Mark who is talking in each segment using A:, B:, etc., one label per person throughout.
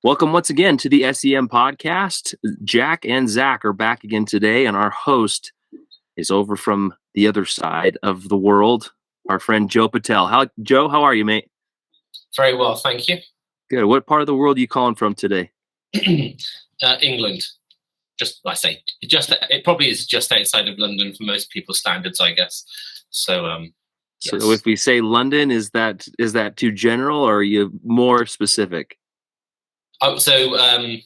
A: Welcome once again to the S.E.M podcast. Jack and Zach are back again today, and our host is over from the other side of the world, our friend Joe Patel. Joe, how are you, mate?
B: Very well, thank you.
A: Good. What part of the world are you calling from today?
B: England. It probably is just outside of London for most people's standards, I guess. So,
A: yes. So if we say London, is that too general, or are you more specific?
B: I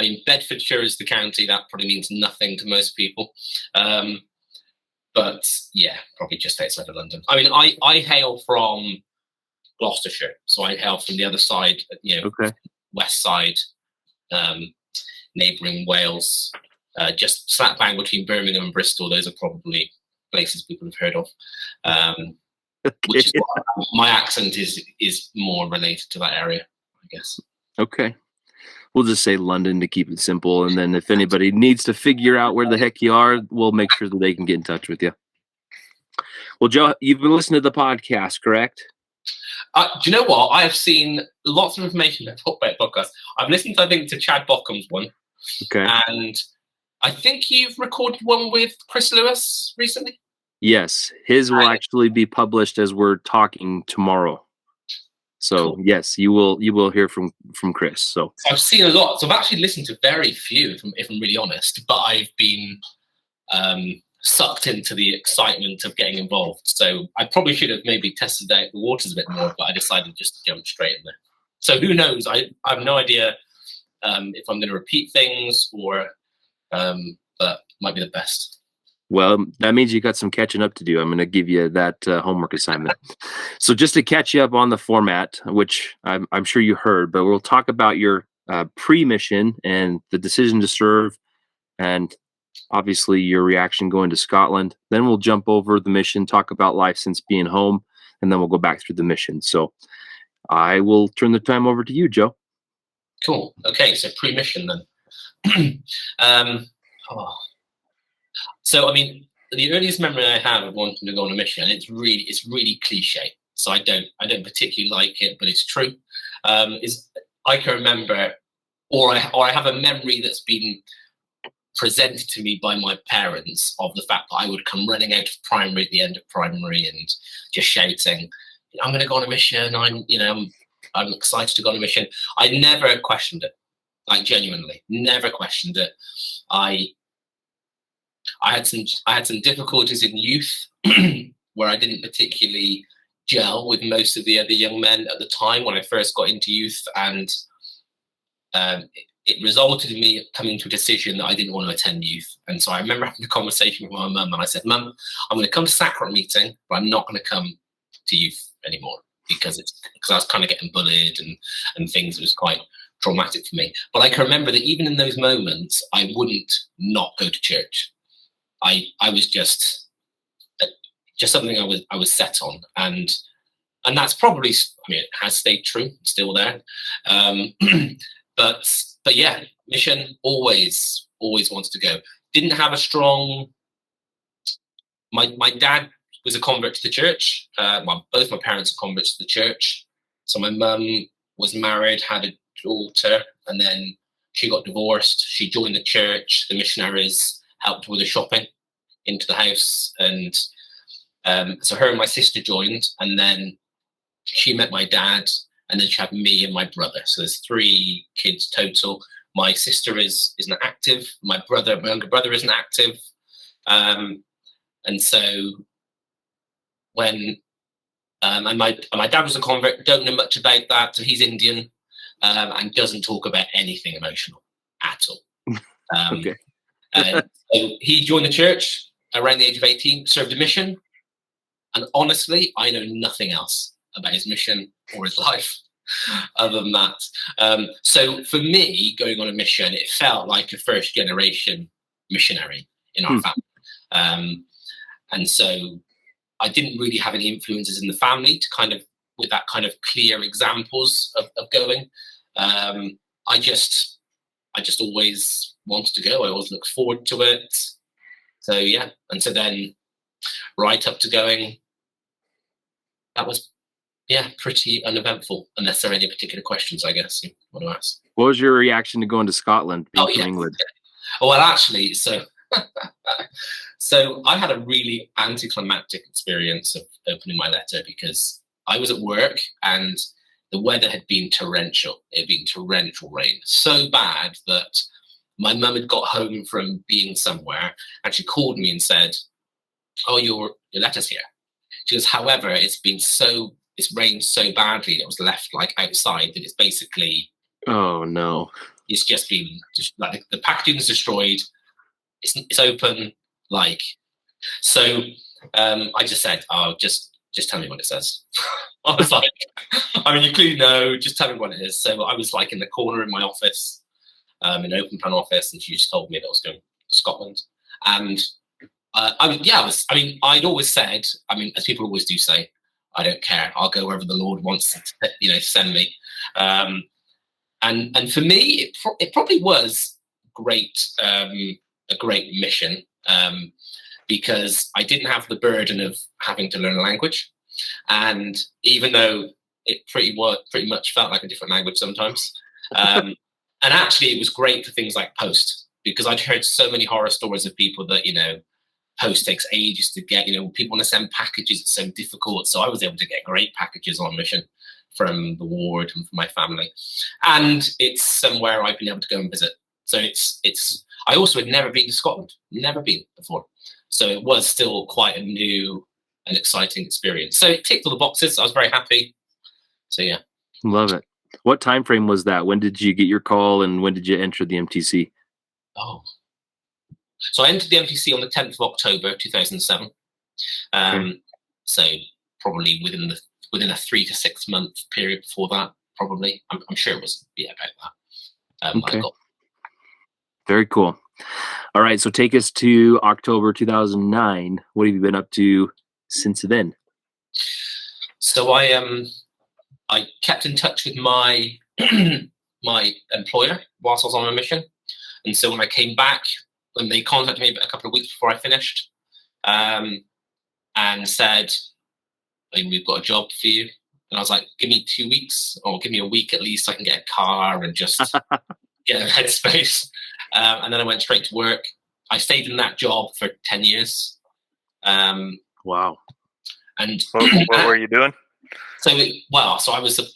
B: mean, Bedfordshire is the county. That probably means nothing to most people. But yeah, probably just outside of London. I mean, I hail from Gloucestershire, so I hail from the other side,
A: Okay.
B: west side, neighbouring Wales, just slap bang between Birmingham and Bristol. Those are probably places people have heard of. Which is why my accent is more related to that area, I guess.
A: Okay. We'll just say London to keep it simple, and then if anybody needs to figure out where the heck you are, we'll make sure that they can get in touch with you. Well, Joe, you've been listening to the podcast, correct?
B: Do you know what? I have seen lots of information about podcasts. I've listened, I think, to Chad Bockham's one.
A: Okay.
B: And I think you've recorded one with Chris Lewis recently?
A: Yes. His will actually be published as we're talking tomorrow. So, cool. Yes, you will hear from Chris. So
B: I've seen a lot. So I've actually listened to very few, if I'm really honest, but I've been sucked into the excitement of getting involved. So I probably should have maybe tested out the waters a bit more, but I decided just to jump straight in there. So who knows? I have no idea if I'm going to repeat things or, but might be the best.
A: Well, that means you got some catching up to do. I'm going to give you that homework assignment. So just to catch you up on the format, which I'm sure you heard, but we'll talk about your pre-mission and the decision to serve, and obviously your reaction going to Scotland. Then we'll jump over the mission, talk about life since being home, and then we'll go back through the mission. So I will turn the time over to you, Joe.
B: Cool. Okay, so pre-mission then. So, I mean, the earliest memory I have of wanting to go on a mission, and it's really cliche. So I don't particularly like it, but it's true. Is I can remember, or I have a memory that's been presented to me by my parents of the fact that I would come running out of primary at the end of primary and just shouting, "I'm going to go on a mission. I'm excited to go on a mission." I never questioned it, like genuinely, never questioned it. I had some difficulties in youth where I didn't particularly gel with most of the other young men at the time when I first got into youth, and it resulted in me coming to a decision that I didn't want to attend youth. And so I remember having a conversation with my mum, and I said, "Mum, I'm going to come to sacrament meeting, but I'm not going to come to youth anymore because I was kind of getting bullied and things. It was quite traumatic for me." But I can remember that even in those moments, I wouldn't not go to church. I was just something I was set on, and that's probably, I mean, it has stayed true, it's still there. But yeah, mission always wanted to go. Didn't have a strong. My dad was a convert to the church. Both my parents are converts to the church. So my mum was married, had a daughter, and then she got divorced. She joined the church. The missionaries helped with the shopping into the house, and so her and my sister joined, and then she met my dad, and then she had me and my brother. So there's 3 kids total. My sister isn't active. My younger brother isn't active, and so when and my dad was a convert. Don't know much about that. So he's Indian and doesn't talk about anything emotional at all.
A: Okay.
B: So he joined the church around the age of 18, served a mission, and honestly, I know nothing else about his mission or his life other than that. So for me, going on a mission, it felt like a first generation missionary in our family. And so I didn't really have any influences in the family to kind of, with that kind of clear examples of going. I just always wanted to go. I always looked forward to it. So yeah, and so then right up to going, that was Yeah, pretty uneventful, unless there are any particular questions, I guess, you want to ask.
A: What was your reaction to going to Scotland, being
B: Oh,
A: from
B: yeah.
A: England?
B: Oh, well, actually, so I had a really anticlimactic experience of opening my letter because I was at work and the weather had been torrential. It had been torrential rain, so bad that my mum had got home from being somewhere and she called me and said, "Oh, your letter's here." She goes, "However, it's rained so badly that it was left like outside that it's basically,
A: Oh no.
B: it's just been like the packaging is destroyed. It's open, like." So I just said, "Oh, just tell me what it says." I was like, "I mean, you clearly know. Just tell me what it is." So I was like in the corner in my office, in an open plan office, and she just told me that I was going to Scotland. And I'd always said, I mean, as people always do say, I don't care. I'll go wherever the Lord wants to, send me. And for me, it probably was great, a great mission, because I didn't have the burden of having to learn a language. And even though it pretty much felt like a different language sometimes, and actually it was great for things like post, because I'd heard so many horror stories of people that, post takes ages to get, people want to send packages, it's so difficult. So I was able to get great packages on mission from the ward and from my family. And it's somewhere I've been able to go and visit. So I also had never been to Scotland, never been before. So it was still quite a new and exciting experience. So it ticked all the boxes. I was very happy. So yeah.
A: Love it. What time frame was that? When did you get your call and when did you enter the MTC?
B: Oh. So I entered the MTC on the 10th of October, 2007. Okay. So probably within a 3 to 6 month period before that, probably. I'm sure it was about that.
A: Okay.
B: I got.
A: Very cool. All right, so take us to October 2009. What have you been up to since then?
B: So I kept in touch with my my employer whilst I was on my mission, and so when I came back, when they contacted me a couple of weeks before I finished, and said, "We've got a job for you," and I was like, "Give me 2 weeks, or give me a week at least, so I can get a car and just get a headspace." And then I went straight to work. I stayed in that job for 10 years.
A: Wow.
B: And
C: what were you doing?
B: So I was a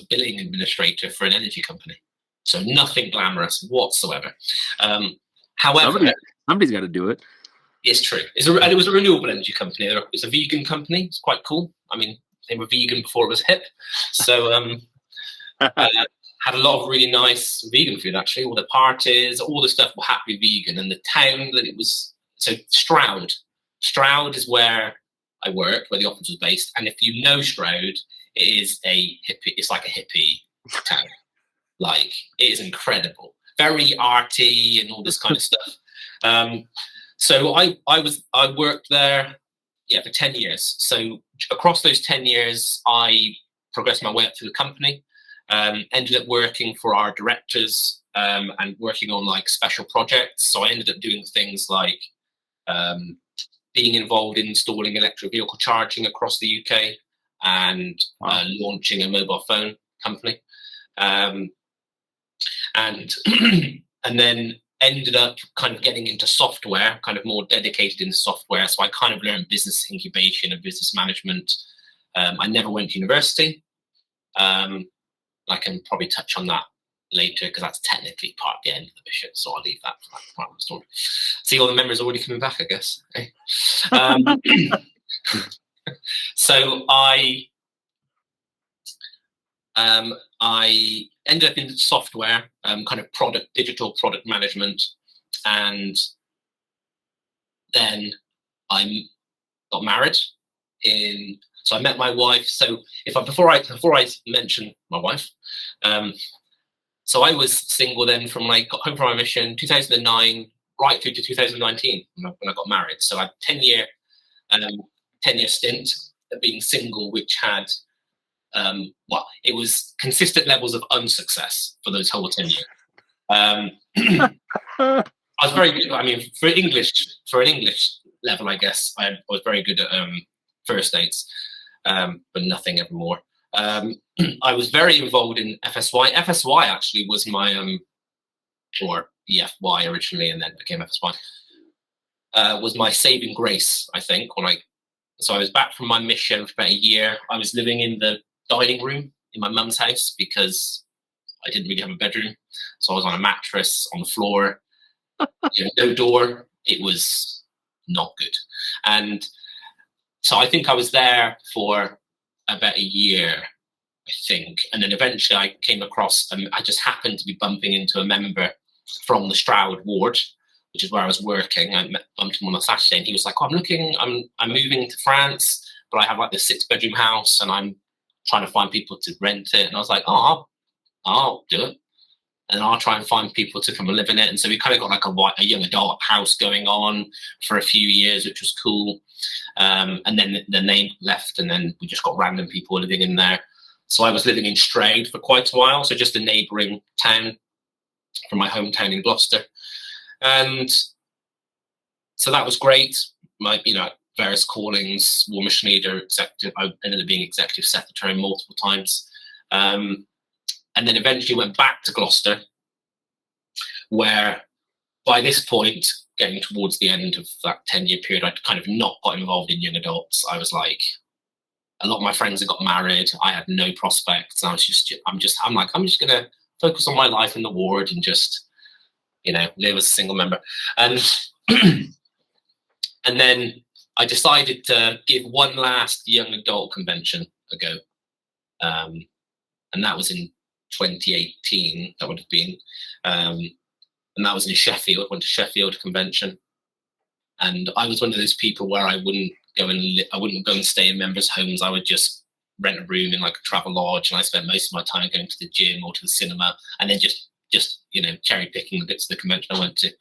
B: billing administrator for an energy company. So nothing glamorous whatsoever. However,
A: somebody's got to do it.
B: It's true. And it was a renewable energy company. It's a vegan company. It's quite cool. I mean, they were vegan before it was hip. So had a lot of really nice vegan food, actually. All the parties, all the stuff were happily vegan. And the town that it was, so Stroud is where I worked, where the office was based. And if you know Stroud, it is it's like a hippie town. Like, it is incredible. Very arty and all this kind of stuff. So I worked there, for 10 years. So across those 10 years, I progressed my way up through the company. Ended up working for our directors and working on like special projects. So I ended up doing things like being involved in installing electric vehicle charging across the UK and launching a mobile phone company. And and then ended up kind of getting into software, kind of more dedicated in software. So I kind of learned business incubation and business management. I never went to university. I can probably touch on that later because that's technically part of the end of the mission. So I'll leave that for that part of the story. See, all the memories are already coming back, I guess. So I ended up in software, kind of digital product management, and then I got married so I met my wife. So before I mention my wife, so I was single then from when I got home from my mission, 2009, right through to 2019 when I got married. So I had 10-year stint of being single, which had it was consistent levels of unsuccess for those whole 10 years. I was very good. I mean, for an English level, I guess I was very good at first dates, but nothing ever more. I was very involved in FSY. FSY actually was my or EFY originally, and then became FSY. Was my saving grace, I think. So I was back from my mission for about a year. I was living in the dining room in my mum's house because I didn't really have a bedroom. So I was on a mattress on the floor, no door. It was not good. And so I think I was there for about a year, I think. And then eventually I came across, I just happened to be bumping into a member from the Stroud ward, which is where I was working. I bumped him on a Saturday, and he was like, "Oh, I'm moving to France, but I have like this 6-bedroom house, and I'm trying to find people to rent it." And I was like, "Oh, I'll do it, and I'll try and find people to come and live in it." And so we kind of got like a young adult house going on for a few years, which was cool. And then they left, and then we just got random people living in there. So I was living in Stroud for quite a while, so just a neighbouring town from my hometown in Gloucester. And so that was great. My, various callings, war mission leader, executive. I ended up being executive secretary multiple times. And then eventually went back to Gloucester, where by this point, getting towards the end of that 10-year period, I'd kind of not got involved in young adults. I was like, a lot of my friends had got married. I had no prospects. And I'm just going to focus on my life in the ward and just, live as a single member. And and then I decided to give one last young adult convention a go. And that was in 2018, that would have been. And that was in Sheffield. Went to Sheffield convention. And I was one of those people where I wouldn't go and stay in members' homes. I would just rent a room in like a travel lodge, and I spent most of my time going to the gym or to the cinema, and then just cherry picking the bits of the convention I went to.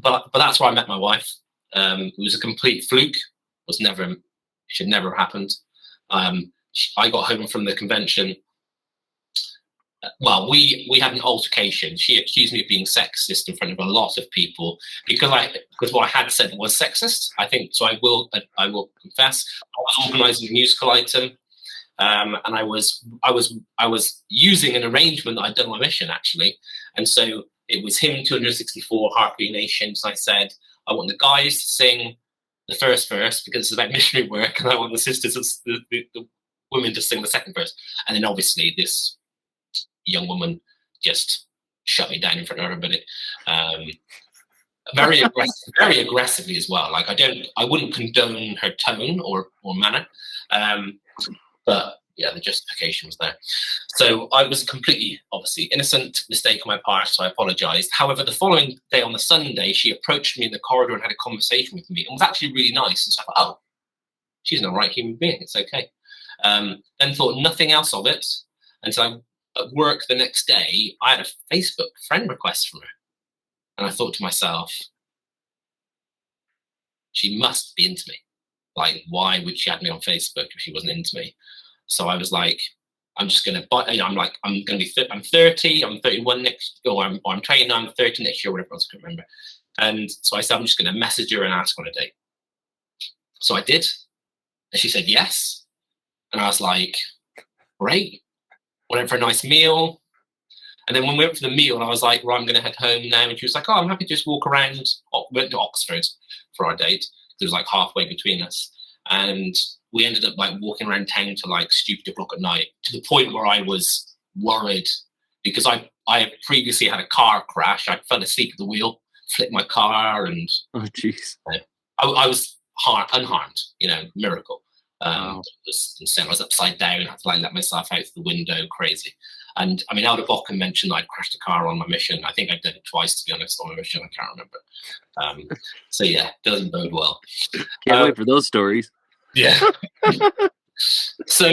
B: But that's where I met my wife. It was a complete fluke. Should never have happened. I got home from the convention. Well, we had an altercation. She accused me of being sexist in front of a lot of people because what I had said was sexist. I think so. I will confess. I was organising a musical item, and I was using an arrangement that I'd done on my mission actually, and so it was hymn 264, Heartbeat Nations. I said I want the guys to sing the first verse because it's about missionary work, and I want the sisters, the women, to sing the second verse, and then obviously this young woman just shut me down in front of everybody, very aggressively as well. Like I wouldn't condone her tone or manner, but yeah, the justification was there. So I was completely, obviously, innocent mistake on my part, so I apologized. However, the following day on the Sunday, she approached me in the corridor and had a conversation with me, and was actually really nice. And so I thought, oh, she's an all right human being, it's okay. Then thought nothing else of it until at work the next day, I had a Facebook friend request from her. And I thought to myself, she must be into me. Like, why would she add me on Facebook if she wasn't into me? So I was like, I'm just going to I'm 30, I'm 31 next, or I'm 29, I'm 30 next year, whatever else, I can't remember. And so I said, I'm just going to message her and ask her on a date. So I did. And she said yes. And I was like, great. Went out for a nice meal. And then when we went for the meal, I was like, right, I'm going to head home now. And she was like, oh, I'm happy to just walk around. Went to Oxford for our date. It was like halfway between us. And we ended up like walking around town to like stupid o'clock at night, to the point where I was worried because I had previously had a car crash. I fell asleep at the wheel, flipped my car, and
A: oh jeez,
B: I was unharmed. Miracle. I was upside down. I had to like let myself out the window, crazy. And I mean, Alda Bocken mentioned I'd crashed a car on my mission. I think I did it twice, to be honest, on my mission. I can't remember. So yeah, doesn't bode well.
A: Can't wait for those stories.
B: Yeah. So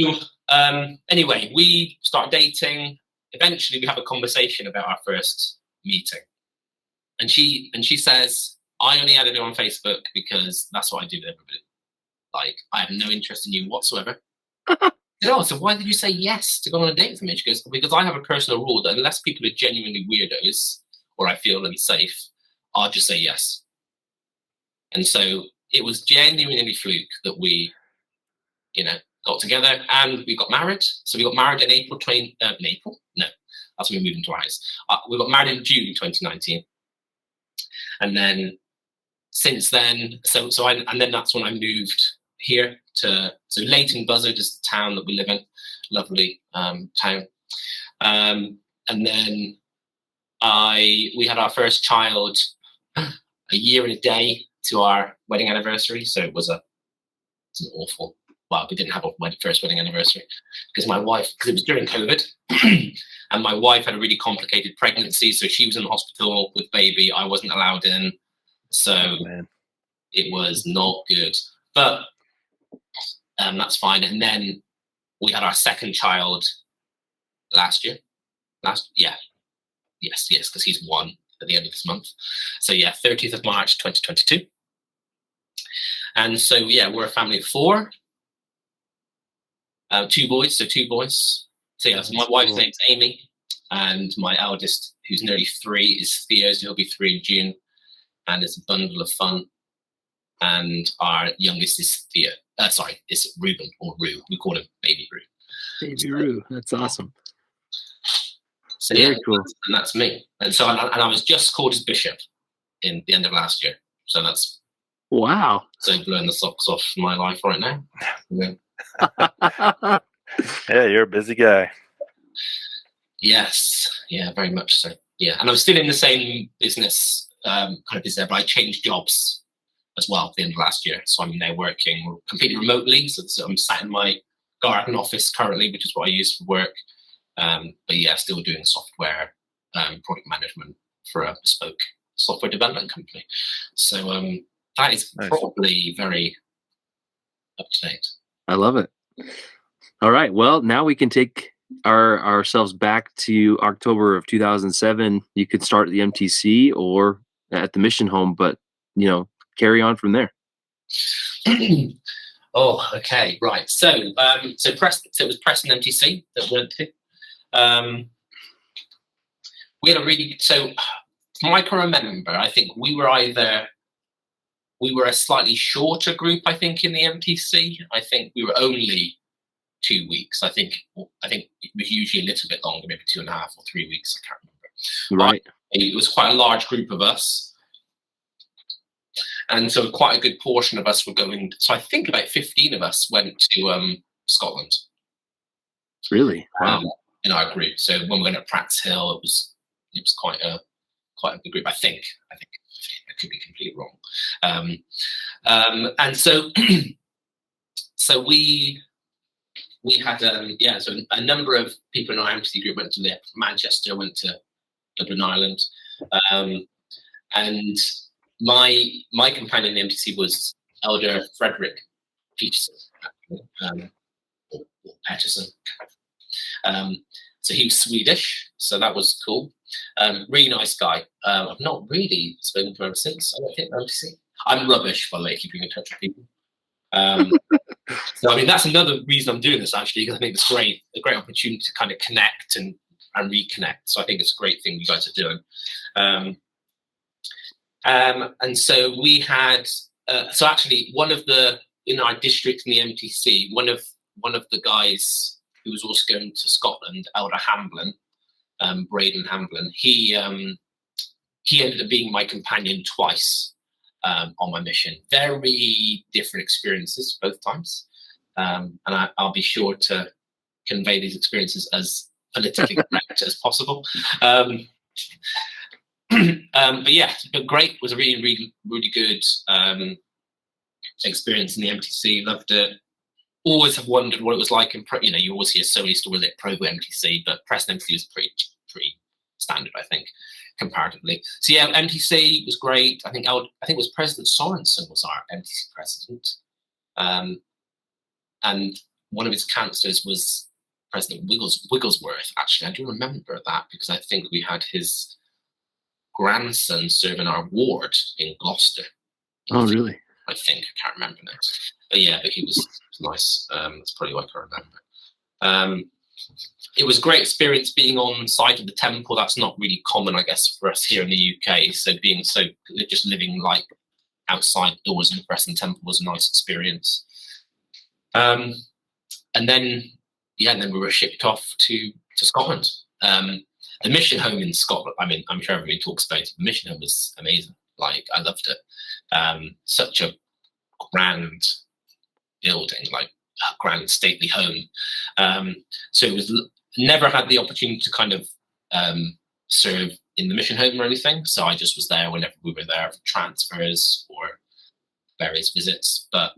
B: anyway, we start dating. Eventually, we have a conversation about our first meeting, and she says, "I only added her on Facebook because that's what I do with everybody. Like, I have no interest in you whatsoever." Oh, so why did you say yes to go on a date with me? She goes, because I have a personal rule that unless people are genuinely weirdos or I feel unsafe, I'll just say yes. And so it was genuinely fluke that we, got together and we got married. So we got married in April 20, in April? No, that's when we moved into our house. We got married in June 2019. And then since then, and then that's when I moved here so Leighton Buzzard is the town that we live in, lovely town. And then we had our first child a year and a day to our wedding anniversary. So it was an awful, well, we didn't have a first wedding anniversary because it was during COVID and my wife had a really complicated pregnancy. So she was in the hospital with baby. I wasn't allowed in. So it was not good, but that's fine. And then we had our second child last year. Yes, because he's 1 at the end of this month. So 30th of March, 2022. And so, we're a family of 4. 2 boys, so my wife's name's Amy, and my eldest, who's nearly 3, is Theo, so he'll be 3 in June, and it's a bundle of fun. And our youngest is Theo. It's Reuben, or Rue. We call him Baby Rue.
A: Baby Rue, that's awesome.
B: So very cool. And that's me. And so, and I was just called as bishop in the end of last year. So that's
A: wow.
B: So blowing the socks off my life right now.
C: Yeah, you're a busy guy.
B: Yes, very much so. Yeah, and I'm still in the same business, kind of business, but I changed jobs as well at the end of last year. So I'm now working completely remotely. So I'm sat in my garden office currently, which is what I use for work. But still doing software product management for a bespoke software development company. So that is probably very up to date.
A: I love it. All right. Well, now we can take ourselves back to October of 2007. You could start at the MTC or at the mission home, but carry on from there.
B: Oh, okay, right. So it was Preston MTC that we went to. We had a really, so from what I can remember, I think we were a slightly shorter group, I think, in the MTC. I think we were only 2 weeks. I think it was usually a little bit longer, maybe 2.5 or 3 weeks. I can't remember.
A: Right.
B: But it was quite a large group of us. And so quite a good portion of us were going. So I think about 15 of us went to Scotland.
A: Really? Wow.
B: In our group. So when we went to Pratt's Hill, it was quite a good group. I think I could be completely wrong. And so so we had so a number of people in our MTC group went to Manchester, went to Dublin, Ireland, and my companion in the MTC was Elder Frederick Peterson, or Peterson. So he was Swedish, so that was cool. Really nice guy. I've not really spoken to him since. I don't think MTC. I'm rubbish, by the way, keeping in touch with people. So I mean, that's another reason I'm doing this actually, because I think it's a great opportunity to kind of connect and reconnect. So I think it's a great thing you guys are doing. And so we had, so actually in our district in the MTC, one of the guys who was also going to Scotland, Elder Hamblin, Braden Hamblin, he ended up being my companion twice on my mission. Very different experiences both times. And I'll be sure to convey these experiences as politically correct as possible. But great. It was a really, really, really good experience in the MTC. Loved it. Always have wondered what it was like in you always hear so many stories at Provo MTC, but Preston MTC was pretty standard, I think, comparatively. So yeah, MTC was great. I think it was President Sorensen was our MTC president, and one of his councillors was President Wigglesworth. Actually, I do remember that because I think we had his grandson serve in our ward in Gloucester.
A: Oh, really?
B: I think I can't remember now. But he was nice. That's probably what I remember. It was a great experience being on site of the temple. That's not really common, I guess, for us here in the UK. So just living like outside doors in the Preston Temple was a nice experience. and then we were shipped off to Scotland. The mission home in Scotland, I mean, I'm sure everybody talks about it. The mission home was amazing. Like, I loved it. Such a grand building, like a grand stately home. So it was never had the opportunity to kind of serve in the mission home or anything. So I just was there whenever we were there for transfers or various visits. But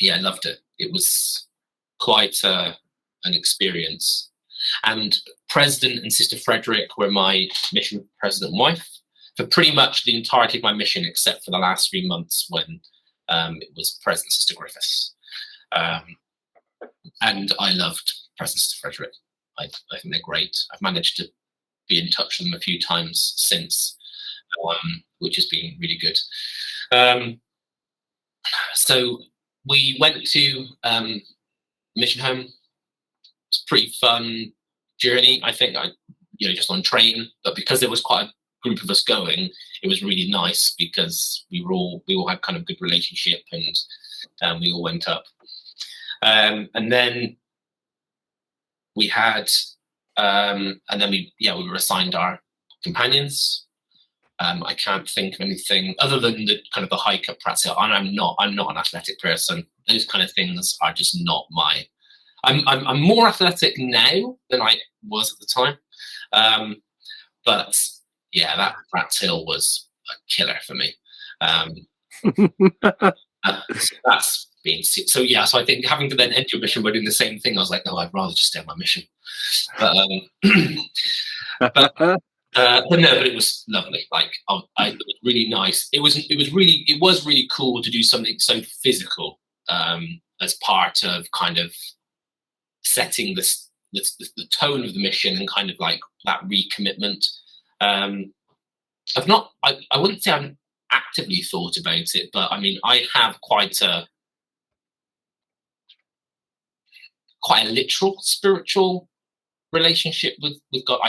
B: yeah, I loved it. It was quite an experience. And President and Sister Frederick were my mission president and wife for pretty much the entirety of my mission, except for the last 3 months when it was President Sister Griffiths. And I loved President Sister Frederick. I think they're great. I've managed to be in touch with them a few times since, which has been really good. So we went to mission home. It's a pretty fun journey, I think. Just on train, but because there was quite a group of us going, it was really nice because we all had kind of good relationship, and we all went up. And then we had, and then we were assigned our companions. I can't think of anything other than the kind of the hike up Pratt's Hill. And I'm not an athletic person. Those kind of things are just not my. I'm more athletic now than I was at the time, but yeah, that Pratt's Hill was a killer for me. So that's being so yeah. So I think having to then enter a mission, we're doing the same thing. I was like, no, I'd rather just stay on my mission. But no, but it was lovely. Like, it was really nice. It was really cool to do something so physical as part of kind of setting the tone of the mission and kind of like that recommitment. I wouldn't say I've actively thought about it, but I mean, I have quite a literal spiritual relationship with God.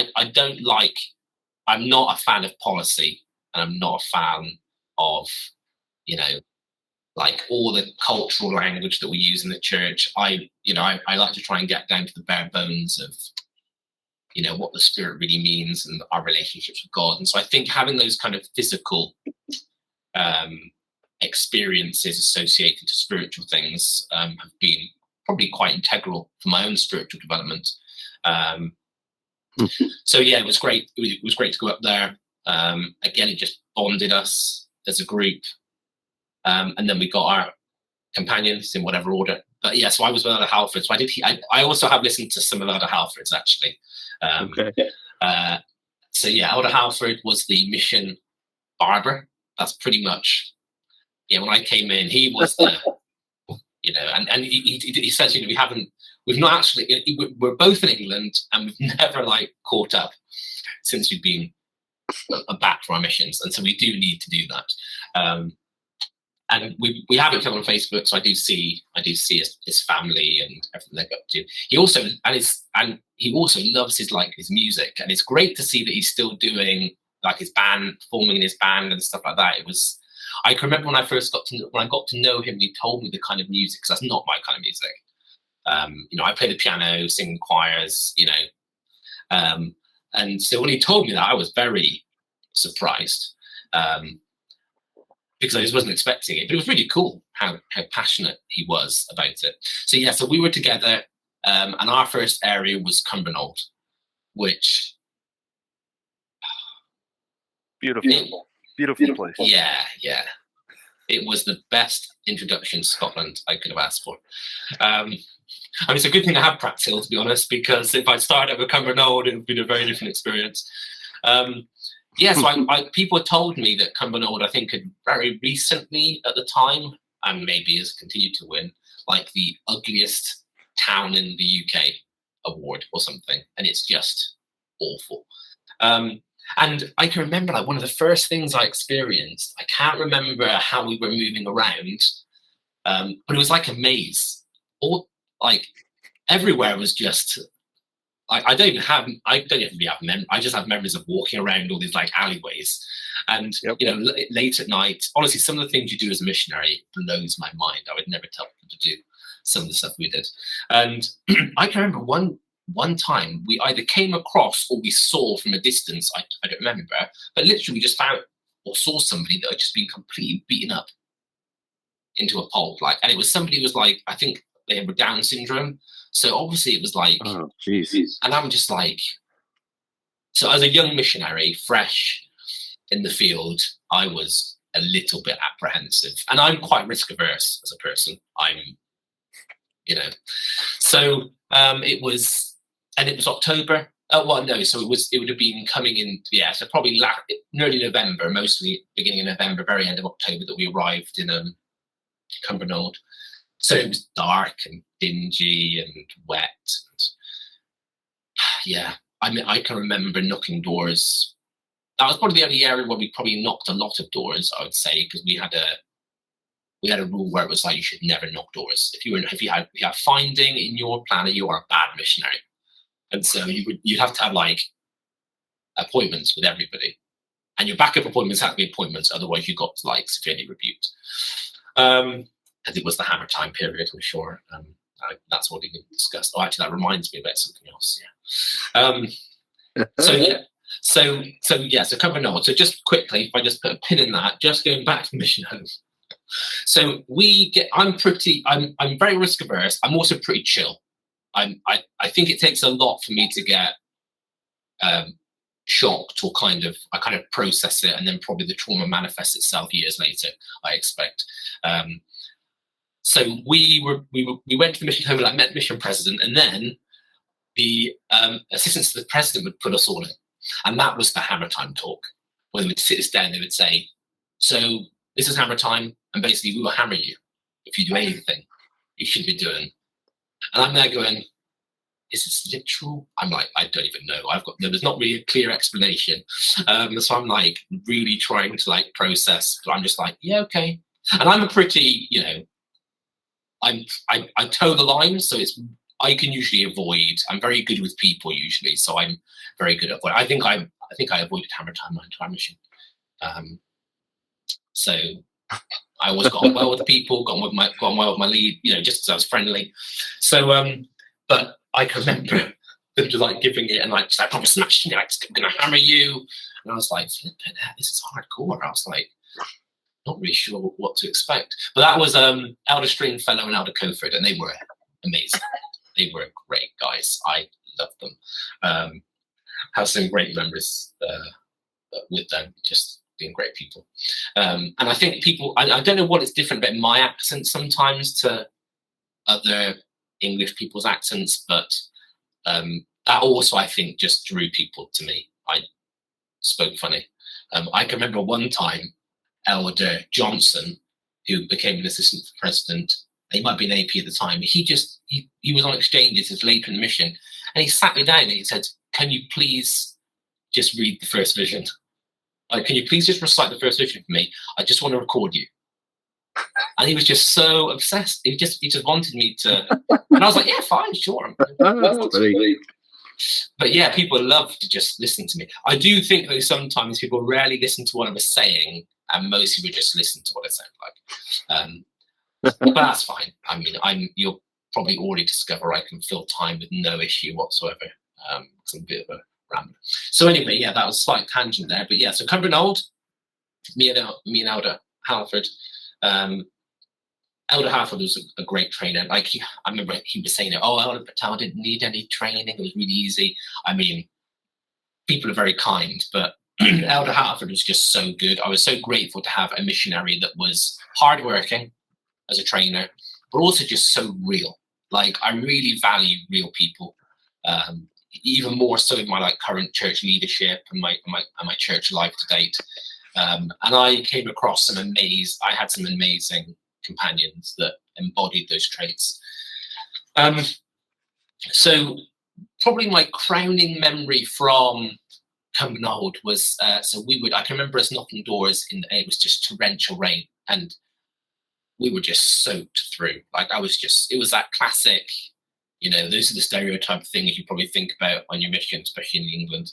B: I'm not a fan of policy, and I'm not a fan of, like all the cultural language that we use in the church. I like to try and get down to the bare bones of, what the Spirit really means and our relationships with God. And so I think having those kind of physical experiences associated to spiritual things have been probably quite integral for my own spiritual development. So yeah, it was great. It was great to go up there. Again, it just bonded us as a group. And then we got our companions in whatever order. But yeah, so I was with other Halfords. So I also have listened to some of the other Halfords, actually. Okay. So yeah, Elder Halford was the mission barber. That's pretty much, when I came in, he was the, and he says, we've not actually, we're both in England and we've never like caught up since we've been back for our missions. And so we do need to do that. And we have each other on Facebook, so I do see his family and everything they go up to. He also loves his music, and it's great to see that he's still doing like his band, performing in his band and stuff like that. I can remember when I got to know him, he told me the kind of music, because that's not my kind of music. I play the piano, sing in choirs, and so when he told me that, I was very surprised. Because I just wasn't expecting it. But it was really cool how passionate he was about it. So yeah, so we were together, and our first area was Cumbernauld, which
C: beautiful place.
B: Yeah. It was the best introduction to Scotland I could have asked for. It's a good thing I have Pratt's Hill, to be honest, because if I started with Cumbernauld, it would be a very different experience. So people told me that Cumbernauld, I think, had very recently at the time, and maybe has continued to win, like the ugliest town in the UK award or something, and it's just awful. And I can remember, like, one of the first things I experienced, I can't remember how we were moving around, but it was like a maze. All, like, everywhere was just... I don't even really have memories. I just have memories of walking around all these like alleyways, and late at night. Honestly, some of the things you do as a missionary blows my mind. I would never tell people to do. some of the stuff we did. And I can remember one time we either came across or we saw from a distance, I don't remember, but literally we just found or saw somebody that had just been completely beaten up into a pulp. Like, and it was somebody who was like, I think they had Down syndrome. So obviously it was like,
A: Oh, jeez.
B: and I'm just like, so as a young missionary, fresh in the field, I was a little bit apprehensive, and I'm quite risk averse as a person. So it was October. Oh, well, no, so it would have been coming in, so probably early November, mostly beginning of November, very end of October, that we arrived in Cumbernauld. So it was dark and dingy and wet. And, I can remember knocking doors. That was probably the only area where we probably knocked a lot of doors, I would say, because we had a rule where it was like you should never knock doors. If you had finding in your planet, you are a bad missionary, and so you'd have to have like appointments with everybody, and your backup appointments had to be appointments, otherwise you got like severely rebuked. Because it was the hammer time period, I'm sure. That's what we discussed. Oh, actually, that reminds me about something else. Yeah. So Cumbernauld. So just quickly, if I just put a pin in that, just going back to mission home. So I'm very risk averse. I'm also pretty chill. I think it takes a lot for me to get shocked, or I kind of process it, and then probably the trauma manifests itself years later, I expect. So we went to the mission home, and I met the mission president, and then the assistants to the president would put us all in. And that was the hammer time talk, where they would sit us down, they would say, so this is hammer time, and basically we will hammer you if you do anything you shouldn't be doing. And I'm there going, is this literal? I'm like, I don't even know. There was not really a clear explanation. So I'm like really trying to like process, but I'm just like, yeah, okay. And I'm a pretty, I toe the line, so I can usually avoid. I'm very good with people usually, so I'm very good at avoid. I think I avoided hammer time my entire mission. So I always got on well with the people, got on well with my lead, just because I was friendly. So, but I can remember them just like giving it, and like, I promise smashing it, I'm gonna hammer you, and I was like, flip it, this is hardcore. I was like, not really sure what to expect. But that was Elder Stringfellow and Elder Coford, and they were amazing. They were great guys. I loved them. Have some great memories with them, just being great people. And I think people, I don't know what is different about my accent sometimes to other English people's accents, but that also, I think, just drew people to me. I spoke funny. I can remember one time, Elder Johnson, who became an assistant to the president, he might be an AP at the time, he was on exchanges, his Leighton Mission, and he sat me down and he said, can you please just read the first vision? Like, can you please just recite the first vision for me? I just want to record you. And he was just so obsessed. He just wanted me to, and I was like, yeah, fine, sure. But yeah, people love to just listen to me. I do think though sometimes people rarely listen to what I was saying, and most people just listen to what I sound like. But that's fine. I mean, you'll probably already discover I can fill time with no issue whatsoever. It's a bit of a rambler. So anyway, yeah, that was a slight tangent there. But yeah, so Cumbernauld, me and Elder Halford. Elder Halford was a great trainer. Like I remember he was saying, "Oh, Elder Patel didn't need any training; it was really easy." I mean, people are very kind, but Elder Halford was just so good. I was so grateful to have a missionary that was hardworking as a trainer, but also just so real. Like I really value real people, even more so in my like current church leadership and my church life to date. And I came across I had some amazing companions that embodied those traits. So probably my crowning memory from Cumbernauld was, I can remember us knocking doors it was just torrential rain, and we were just soaked through. Like it was that classic, those are the stereotype things you probably think about on your mission, especially in England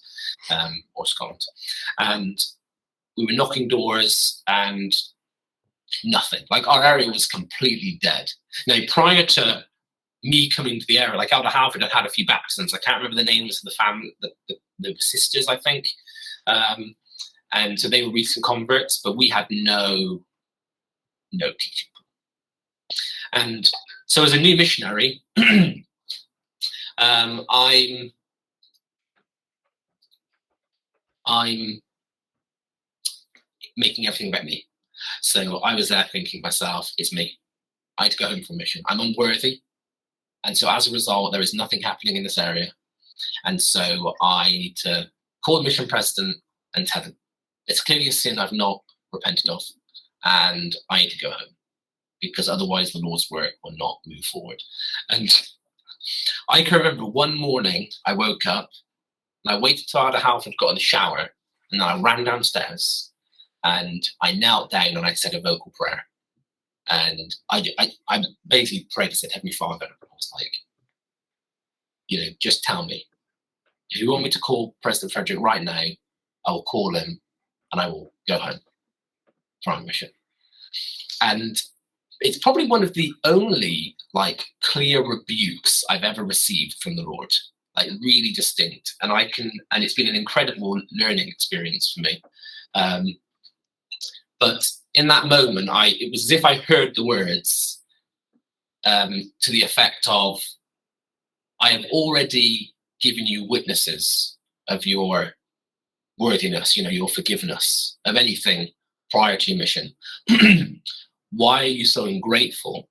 B: or Scotland. And we were knocking doors, and nothing. Like our area was completely dead. Now, prior to me coming to the area, like Elder Halford had had a few baptisms. I can't remember the names of the family, the sisters, I think. And so they were recent converts, but we had no teaching. And so as a new missionary, I'm making everything about me. So I was there thinking myself, it's me. I had to go home from mission. I'm unworthy. And so as a result, there is nothing happening in this area. And so I need to call the mission president and tell him, it's clearly a sin I've not repented of, and I need to go home, because otherwise the Lord's work will not move forward. And I can remember one morning I woke up and I waited till Elder Halford got in the shower, and then I ran downstairs and I knelt down and I said a vocal prayer. And I basically prayed, I said, Heavenly Father, I was like, just tell me. If you want me to call President Frederick right now, I will call him and I will go home from mission. And it's probably one of the only clear rebukes I've ever received from the Lord, really distinct. And it's been an incredible learning experience for me. But in that moment, it was as if I heard the words to the effect of, I have already given you witnesses of your worthiness, your forgiveness of anything prior to your mission. Why are you so ungrateful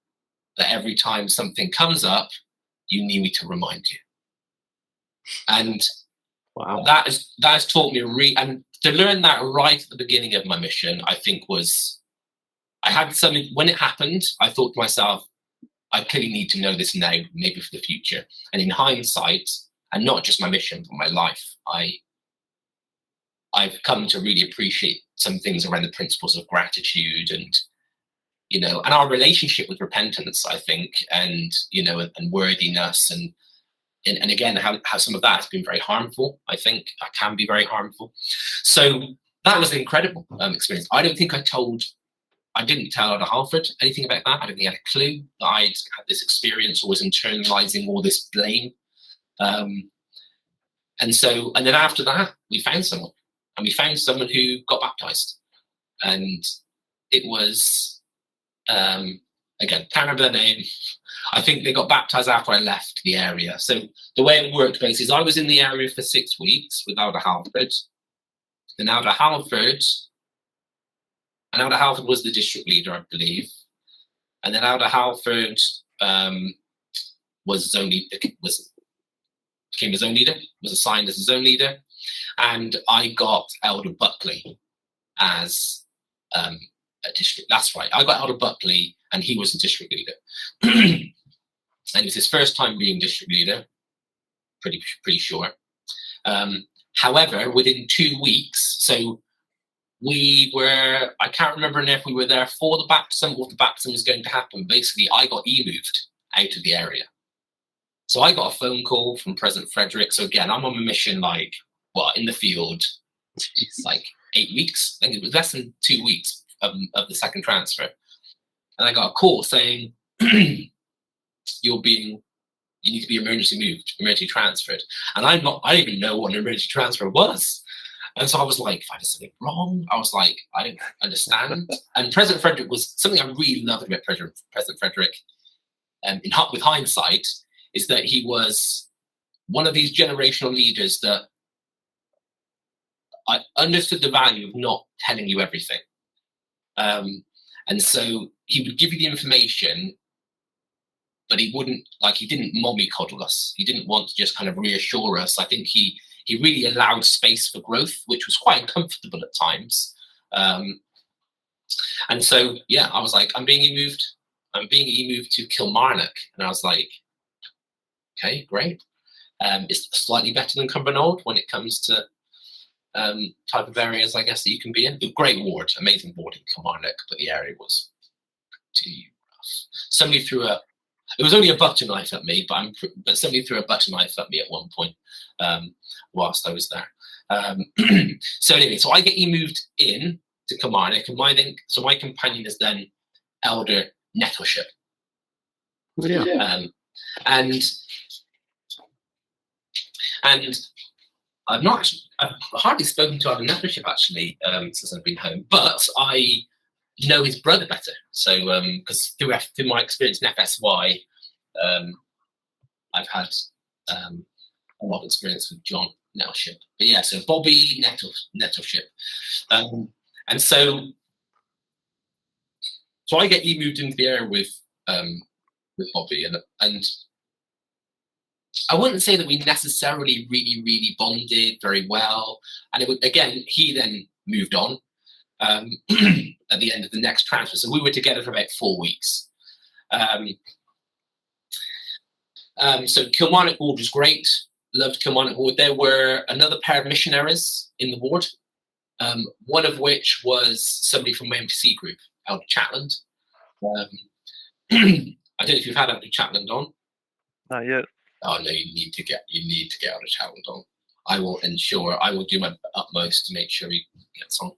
B: that every time something comes up, you need me to remind you? And wow, that has taught me and to learn that right at the beginning of my mission, I think I had something, when it happened, I thought to myself, I clearly need to know this now, maybe for the future. And in hindsight, and not just my mission, but my life, I've come to really appreciate some things around the principles of gratitude and our relationship with repentance, I think, and worthiness, and again, how some of that has been very harmful. I think that can be very harmful. So that was an incredible experience. I don't think I didn't tell Elder Halford anything about that. I don't think he had a clue that I'd had this experience or was internalizing all this blame. And then after that, we found someone. And we found someone who got baptized. And it was, again, can't remember their name. I think they got baptized after I left the area. So the way it worked basically is I was in the area for 6 weeks with Elder Halford. Then Elder Halford was the district leader, I believe. And then Elder Halford became his own leader, was assigned as his own leader. And I got Elder Buckley as a district. That's right. I got Elder Buckley, and he was the district leader. And it was his first time being district leader, pretty sure. However, within 2 weeks, so I can't remember if we were there for the baptism or if the baptism was going to happen. Basically, I got moved out of the area. So I got a phone call from President Frederick. So again, I'm on a mission in the field, 8 weeks. I think it was less than 2 weeks of the second transfer. And I got a call saying, you need to be emergency transferred. And I didn't even know what an emergency transfer was. And so I was like, if I did something wrong, I was like, I don't understand. And President Frederick was something I really loved about President Frederick, with hindsight, is that he was one of these generational leaders that I understood the value of not telling you everything. And so he would give you the information, but he didn't mollycoddle us. He didn't want to just kind of reassure us. I think he really allowed space for growth, which was quite uncomfortable at times. And so, yeah, I was like, I'm being moved to Kilmarnock. And I was like, okay, great. It's slightly better than Cumbernauld when it comes to type of areas, I guess, that you can be in. But great ward, amazing ward in Kilmarnock, but the area was too rough. Somebody it was only a butter knife at me, but somebody threw a butter knife at me at one point whilst I was there. So anyway, so I get moved in, to Kilmarnock, and my companion is then elder nettleship.
A: Yeah.
B: And I've hardly spoken to elder nettleship actually since I've been home, but I know his brother better. So because through my experience in FSY, I've had a lot of experience with John Nettleship. But yeah, so Bobby Nettleship. And so I get you moved into the area with Bobby, and I wouldn't say that we necessarily really bonded very well. And he then moved on at the end of the next transfer. So we were together for about 4 weeks. So Kilmarnock ward was great. Loved Kilmarnock ward. There were another pair of missionaries in the ward, one of which was somebody from my MTC group, Elder Chatland. I don't know if you've had Elder Chatland on.
C: Not yet.
B: Oh no, you need to get Elder Chatland on. I will do my utmost to make sure he gets on.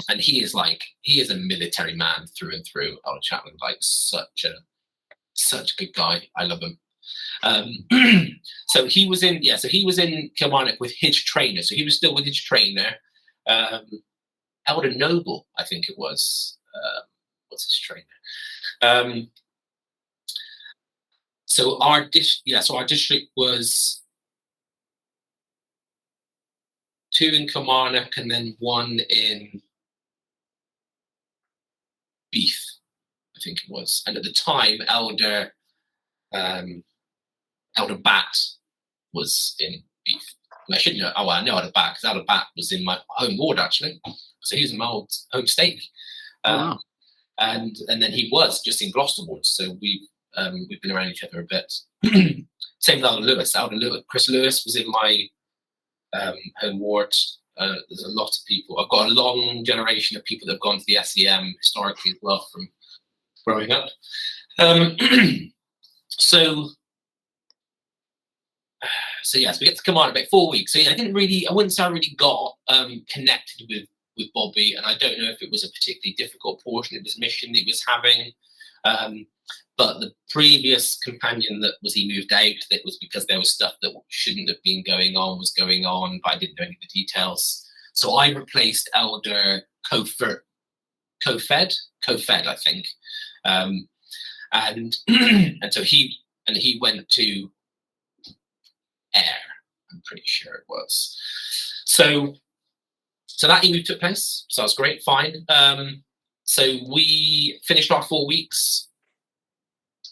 B: And he is a military man through and through, Elder Chatland, like such a good guy. I love him. So he was in Kilmarnock with his trainer. So he was still with his trainer, Elder Noble, I think it was. What's his trainer? So our district was 2 in Kilmarnock and then 1 in Beef, I think it was. And at the time, Elder Bat was in Beef. And I should know. Oh, well, I know Elder Bat because Elder Bat was in my home ward actually. So he was in my old home stake.
A: Wow.
B: And then he was just in Gloucester ward. So we've been around each other a bit. Same with Elder Lewis. Chris Lewis was in my home ward. There's a lot of people. I've got a long generation of people that have gone to the S.E.M. historically as well from growing up. So yes, we get to come on about 4 weeks. So yeah, I wouldn't say I really got connected with Bobby, and I don't know if it was a particularly difficult portion of his mission he was having. But the previous companion he moved out, that was because there was stuff that shouldn't have been going on, but I didn't know any of the details. So I replaced Elder Kofed, I think. And so he went to Air, I'm pretty sure it was. So that move took place. So that was great, fine. So we finished our 4 weeks.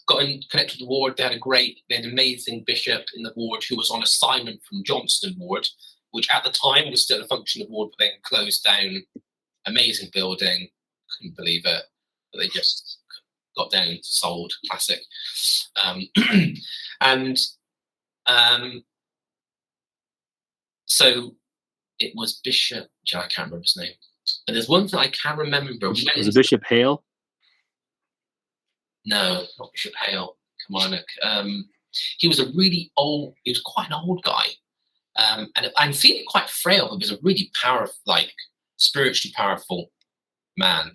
B: Got in, connected to the ward. They had an amazing bishop in the ward who was on assignment from Johnston ward, which at the time was still a functioning ward, but then closed down. Amazing building, couldn't believe it, but they just got down, sold, classic. So it was Bishop. I can't remember his name, but there's one thing I can remember.
A: Was it Bishop Hale?
B: No, not Bishop Hale. Kilmarnock. He was quite an old guy, and I'm feeling quite frail. But he was a really powerful, spiritually powerful man. I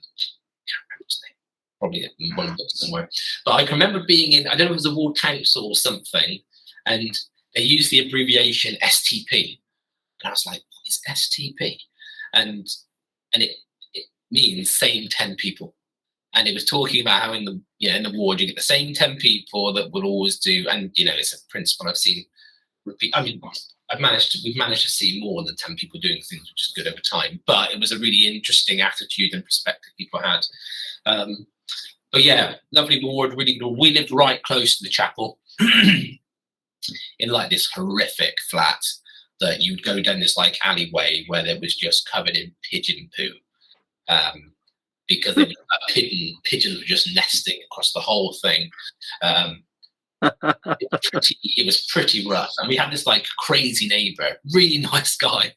B: can't remember his name. Probably in one of them somewhere. But I can remember being in. I don't know if it was a ward council or something, and they used the abbreviation STP, and I was like, "What is STP?" And it means same 10 people. And it was talking about how in the ward you get the same 10 people that will always do, and it's a principle I've seen repeat. I mean, we've managed to see more than 10 people doing things, which is good over time. But it was a really interesting attitude and perspective people had. But yeah, lovely ward, really good. We lived right close to the chapel, in this horrific flat that you'd go down this alleyway where there was just covered in pigeon poo. Because pigeons were just nesting across the whole thing. It was pretty rough. And we had this crazy neighbor, really nice guy.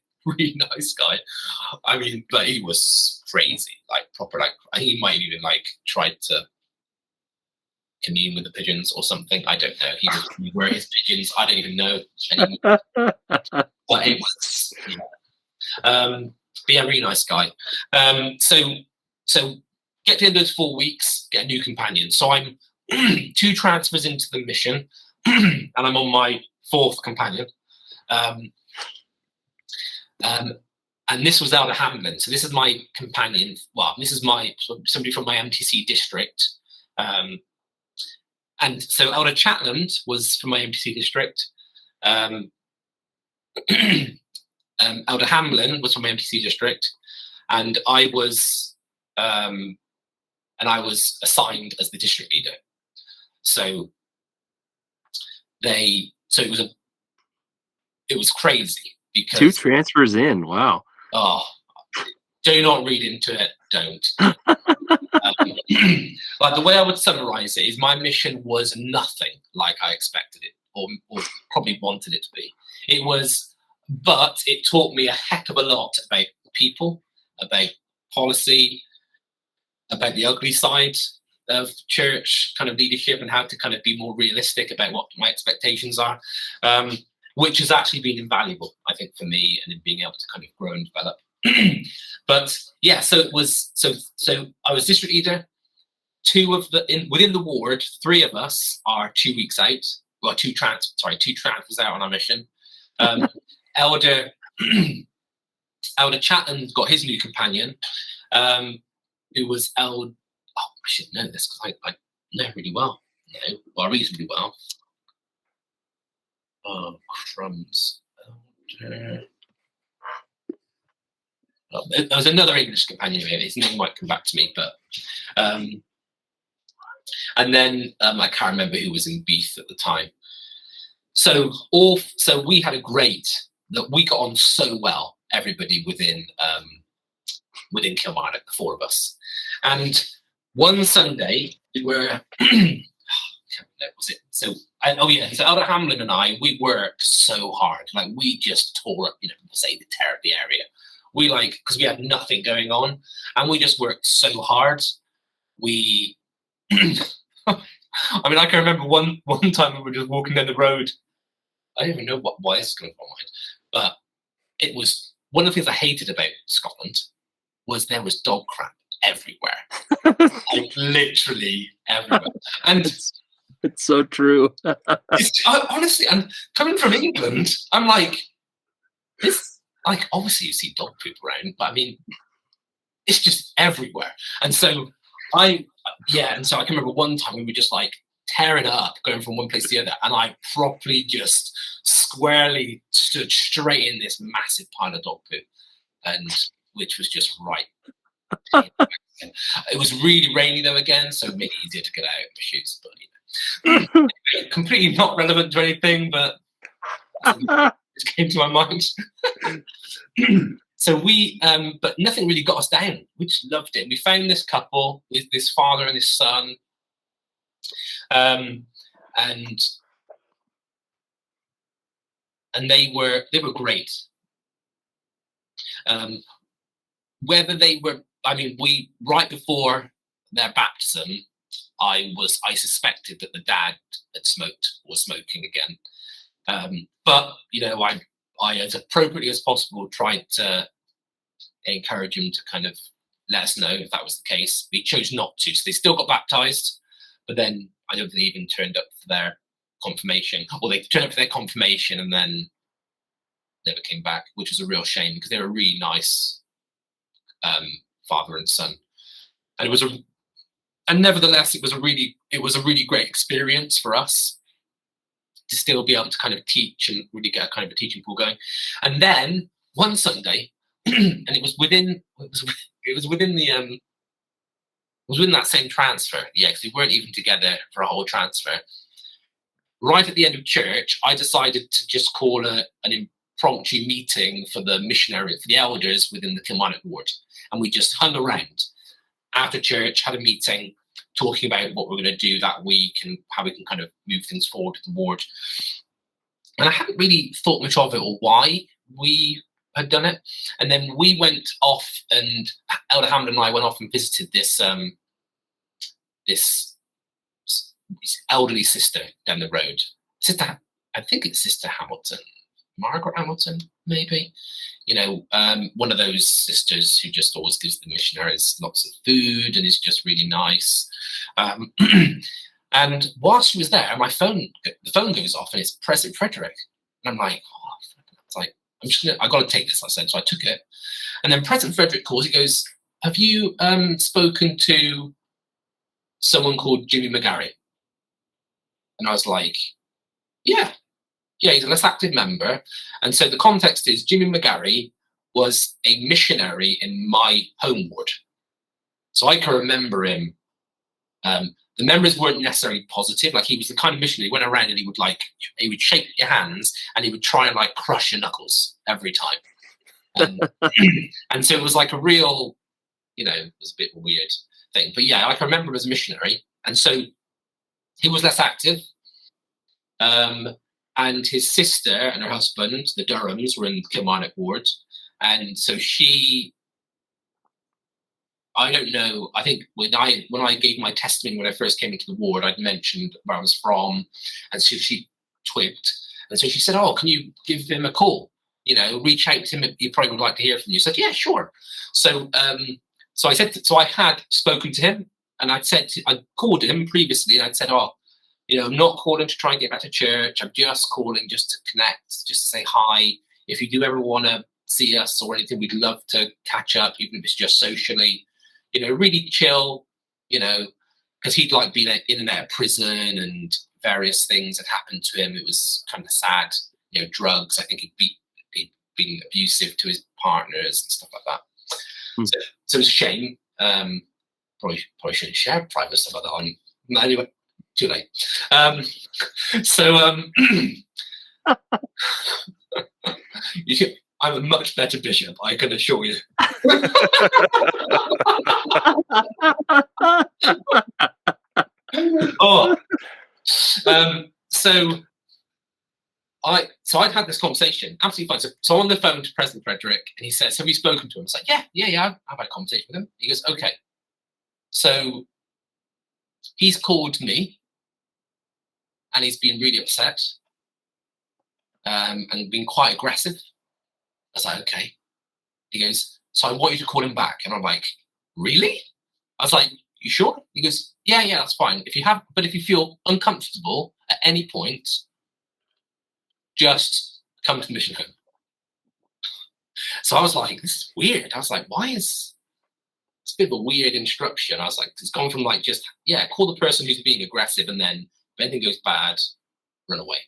B: I mean, but he was crazy, proper. I think he might have even tried to commune with the pigeons or something. I don't know. He was where his pigeons. I don't even know anymore. But it was. But yeah, really nice guy. So get to the end of those 4 weeks, get a new companion. So I'm 2 transfers into the mission, and I'm on my 4th companion. And this was out of Hamlin. So this is my companion. Well, this is somebody from my MTC district. And so Elder Chatland was from my MTC district. Elder Hamlin was from my MTC district, and I was assigned as the district leader. So it was crazy because
A: 2 transfers in. Wow.
B: Oh, do not read into it. Don't. Like the way I would summarize it is my mission was nothing like I expected it or probably wanted it to be. But it taught me a heck of a lot about people, about policy, about the ugly side of church kind of leadership and how to kind of be more realistic about what my expectations are, which has actually been invaluable, I think, for me and in being able to kind of grow and develop. But yeah, so I was district leader. Within the ward, 3 of us are 2 weeks out. Well, 2 transfers out on our mission. Elder Chatton got his new companion, who was I should know this because I know really well. Well, reasonably well. Oh, crumbs. There was another English companion here. His name might come back to me, but and then I can't remember who was in Beef at the time. So we had we got on so well, everybody within Kilmarnock, the 4 of us. And one Sunday we were was it? So Elder Hamlin and I, we worked so hard. Like we just tore up, people say they tear up the area. We because we had nothing going on, and we just worked so hard. I mean, I can remember one time we were just walking down the road. I don't even know why this is going from my mind, but it was one of the things I hated about Scotland was there was dog crap everywhere, like literally everywhere, and
A: it's so true.
B: Honestly, and coming from England, I'm like, this. Like, obviously you see dog poop around, but I mean, it's just everywhere. And so I can remember one time we were just like tearing up, going from one place to the other, and I properly just squarely stood straight in this massive pile of dog poop, and which was just right. It was really rainy though again, so it made it easier to get out of my shoes. But completely not relevant to anything, but it came to my mind. So but nothing really got us down. We just loved it. We found this couple with this father and this son, and they were great. Whether they were, we right before their baptism, I suspected that the dad had smoked or was smoking again. But I as appropriately as possible tried to encourage him to kind of let us know if that was the case. He chose not to, so they still got baptized, but then I don't think they even turned up for their confirmation. Well, they turned up for their confirmation and then never came back, which was a real shame because they were a really nice father and son, and nevertheless it was a really great experience for us to still be able to kind of teach and really get a kind of a teaching pool going. And then one Sunday, and it was within that same transfer. Yeah, because we weren't even together for a whole transfer. Right at the end of church, I decided to just call an impromptu meeting for the elders within the Kilmarnock ward. And we just hung around after church, had a meeting, talking about what we're going to do that week and how we can kind of move things forward with the ward. And I hadn't really thought much of it or why we had done it. And then we went off, and Elder Hamlin and I went off and visited this elderly sister down the road. I think it's Sister Hamilton. Margaret Hamilton, maybe. One of those sisters who just always gives the missionaries lots of food and is just really nice. And while she was there, the phone goes off and it's President Frederick. And I'm like, it's like, I got to take this, I said. So I took it. And then President Frederick calls, he goes, have you spoken to someone called Jimmy McGarry? And I was like, yeah, he's a less active member. And so the context is Jimmy McGarry was a missionary in my home ward. So I can remember him. The members weren't necessarily positive. Like, he was the kind of missionary who went around and he would shake your hands and he would try and like crush your knuckles every time. And so it was like a real, it was a bit of a weird thing. But yeah, I can remember him as a missionary. And so he was less active. And his sister and her husband, the Durhams, were in the Kilmarnock ward. And so I don't know, I think when I gave my testimony when I first came into the ward, I'd mentioned where I was from. And so she twigged. And so she said, oh, can you give him a call? Reach out to him. He probably would like to hear from you. I said, yeah, sure. So so I said, so I had spoken to him and I called him previously and I'd said, oh, I'm not calling to try and get back to church. I'm just calling just to connect, just to say hi. If you do ever want to see us or anything, we'd love to catch up, even if it's just socially, really chill, because he'd like been in and out of prison and various things had happened to him. It was kind of sad, drugs. I think he'd been abusive to his partners and stuff like that. So it was a shame. Probably shouldn't share private stuff like that on. Anyway, too late. I'm a much better bishop, I can assure you. I'd had this conversation, absolutely fine. So on the phone to President Frederick, and he says, have you spoken to him? It's like, yeah, I've had a conversation with him. He goes, okay. So he's called me, and he's been really upset, and been quite aggressive. I was like, okay. He goes, so I want you to call him back. And I'm like, really? I was like, you sure? He goes, yeah, that's fine. If you feel uncomfortable at any point, just come to the mission home. So I was like, this is weird. I was like, it's a bit of a weird instruction. I was like, it's gone from like just, call the person who's being aggressive, and then if anything goes bad, run away.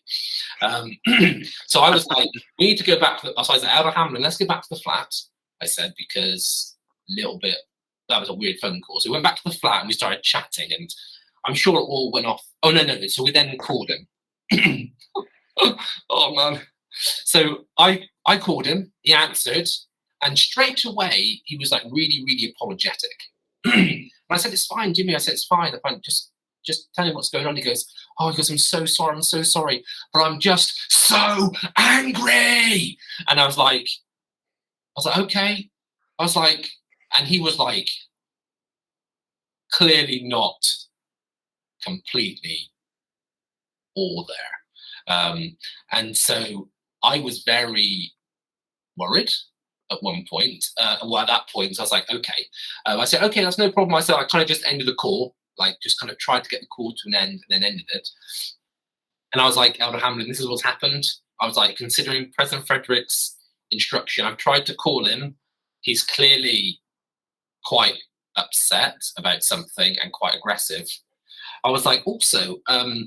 B: So I was like, we need to go back to I was like, Elder Hamlin, let's go back to the flat, I said, because that was a weird phone call. So we went back to the flat and we started chatting, and I'm sure it all went off. Oh, no. So we then called him. Oh, man. So I called him, he answered, and straight away, he was like really, really apologetic. And I said, it's fine, Jimmy. I said, it's fine. Just tell him what's going on. He goes, I'm so sorry, but I'm just so angry. And I was like, okay. I was like, and he was like, clearly not completely all there. And so I was very worried at one point. At that point, I was like, okay. I said, okay, that's no problem. I said, I kind of just ended the call. Like, just kind of tried to get the call to an end and then ended it. And I was like, Elder Hamlin, this is what's happened. I was like, considering President Frederick's instruction, I've tried to call him. He's clearly quite upset about something and quite aggressive. I was like, also, I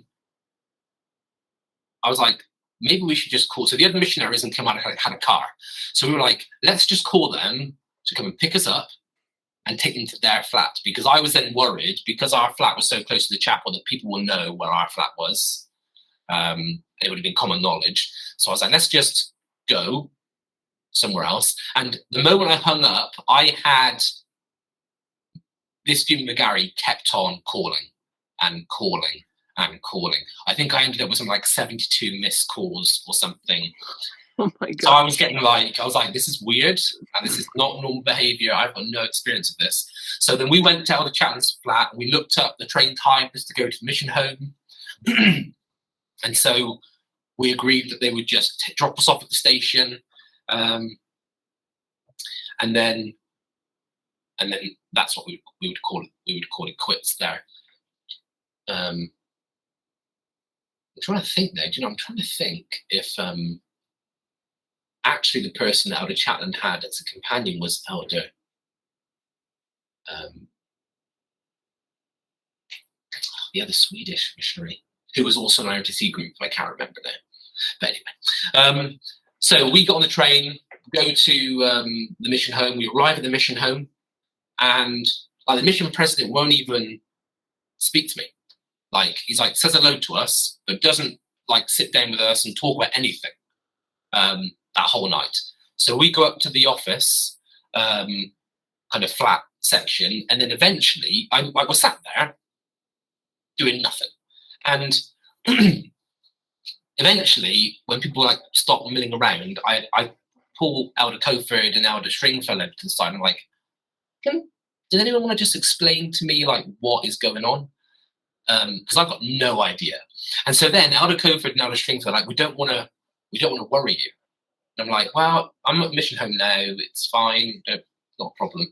B: was like, maybe we should just call. So the other missionaries in Kilmarnock had a car. So we were like, let's just call them to come and pick us up and take them to their flat, because I was then worried, because our flat was so close to the chapel, that people will know where our flat was. It would have been common knowledge. So I was like, let's just go somewhere else. And the moment I hung up, I had this Jimmy McGarry kept on calling and calling and calling. I think I ended up with something like 72 missed calls or something.
A: Oh my God.
B: So I was like, this is weird, and this is not normal behavior. I've got no experience of this. So then we went to Elder Chatlin's flat, and we looked up the train times to go to the mission home. And so we agreed that they would just drop us off at the station, and then that's what we would call it. We would call it quits there. I'm trying to think now. I'm trying to think if actually the person that Elder Chatland had as a companion was Elder. The other Swedish missionary who was also an RTC group. I can't remember now. But anyway, so we got on the train, go to the mission home. We arrive at the mission home, and the mission president won't even speak to me. He's says hello to us, but doesn't sit down with us and talk about anything that whole night. So we go up to the office, kind of flat section, and then eventually I was sat there doing nothing. And eventually, when people stop milling around, I pull Elder Coford and Elder Stringfellow to the side. And I'm like, does anyone want to just explain to me what is going on? Because I've got no idea. And so then Elder Coford and Elder Stringfellow are like, we don't want to worry you. And I'm like, well, I'm at mission home now. It's fine. Not a problem.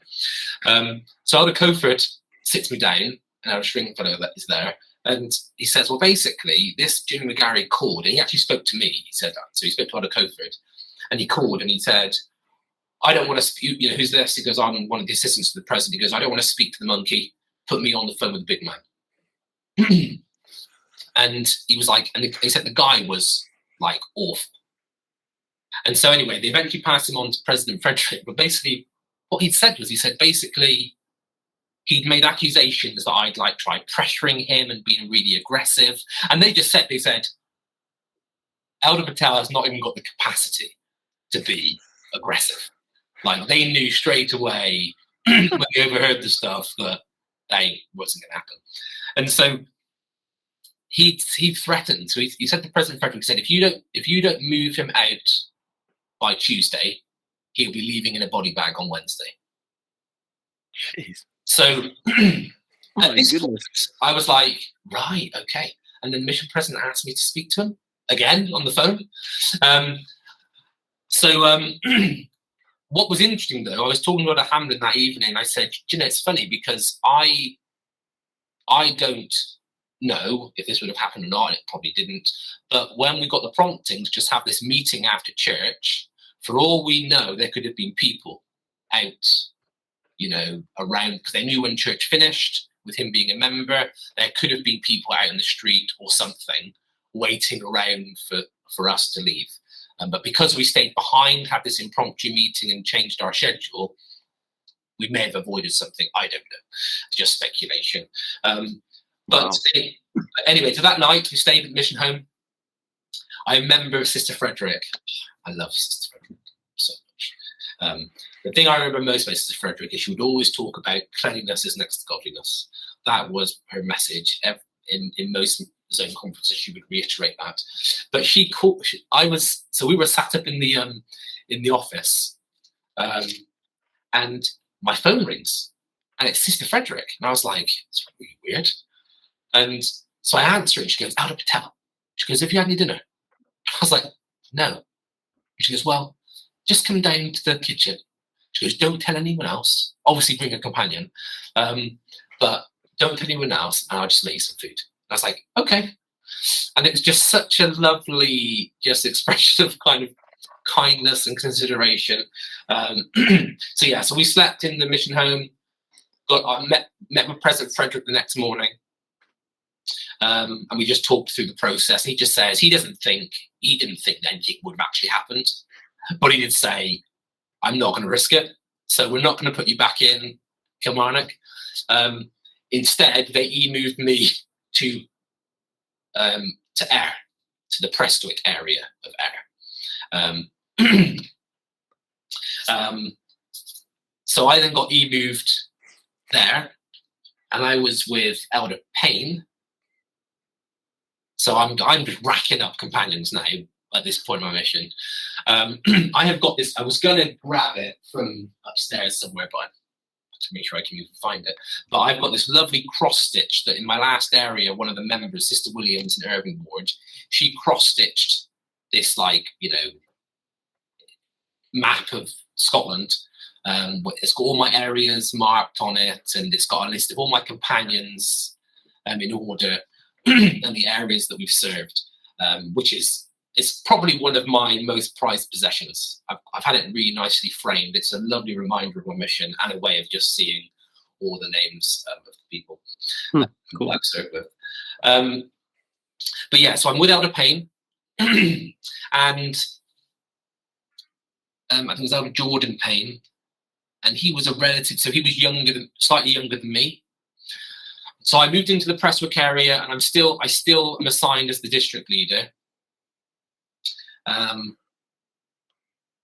B: So Elder Coford sits me down, and Elder Stringfellow is there. And he says, well, basically, this Jimmy McGarry called, and he actually spoke to me. He said that. So he spoke to Elder Coford, and he called, and he said, I don't want to speak, who's this? He goes, I'm one of the assistants to the president. He goes, I don't want to speak to the monkey. Put me on the phone with the big man. And he was like, and he said the guy was awful. And so anyway, they eventually passed him on to President Frederick. But basically, what he said, basically, he'd made accusations that I'd tried pressuring him and being really aggressive. And they said, Elder Patel has not even got the capacity to be aggressive. They knew straight away when they overheard the stuff that they wasn't going to happen. And so he threatened. So he said to President Frederick, said, if you don't move him out by Tuesday, he'll be leaving in a body bag on Wednesday.
C: Jeez.
B: So at this point, I was like, right, okay. And then the mission president asked me to speak to him again on the phone. What was interesting, though, I was talking to Elder Hamlin that evening. I said, it's funny because I don't know if this would have happened or not. It probably didn't. But when we got the prompting to just have this meeting after church, for all we know, there could have been people out, around, because they knew when church finished, with him being a member, there could have been people out in the street or something waiting around for us to leave. But because we stayed behind, had this impromptu meeting and changed our schedule, we may have avoided something. I don't know. It's just speculation. But anyway, so that night we stayed at the mission home. I remember Sister Frederick. I love Sister Frederick so much. The thing I remember most about Sister Frederick is she would always talk about cleanliness is next to godliness. That was her message. In most zone conferences, she would reiterate that. But we were sat up in the office, and my phone rings, and it's Sister Frederick, and I was like, it's really weird. And so I answer it. She goes, Elder Patel. She goes, have you had any dinner? I was like, no. She goes, well, just come down to the kitchen. She goes, don't tell anyone else. Obviously, bring a companion, but don't tell anyone else, and I'll just make you some food. And I was like, okay. And it was just such a lovely expression of kind of kindness and consideration. So we slept in the mission home. I met with President Frederick the next morning. And we just talked through the process. He just says he didn't think that anything would have actually happened, but he did say, I'm not going to risk it. So we're not going to put you back in Kilmarnock. Instead, they moved me to Ayr, to the Prestwick area of Ayr. So I then got moved there, and I was with Elder Payne. So I'm just racking up companions now at this point in my mission. I have got this. I was going to grab it from upstairs somewhere, but to make sure I can even find it. But I've got this lovely cross stitch that in my last area, one of the members, Sister Williams in Irving Ward, she cross stitched this like, you know, map of Scotland. It's got all my areas marked on it, and it's got a list of all my companions in order, and the areas that we've served, which is, it's probably one of my most prized possessions. I've had it really nicely framed. It's a lovely reminder of my mission and a way of just seeing all the names of the people
A: Cool.
B: I've served with. But yeah, so I'm with Elder Payne, and I think it was Elder Jordan Payne, and he was a relative, so he was slightly younger than me. So I moved into the Prestwick area, and I still am assigned as the district leader.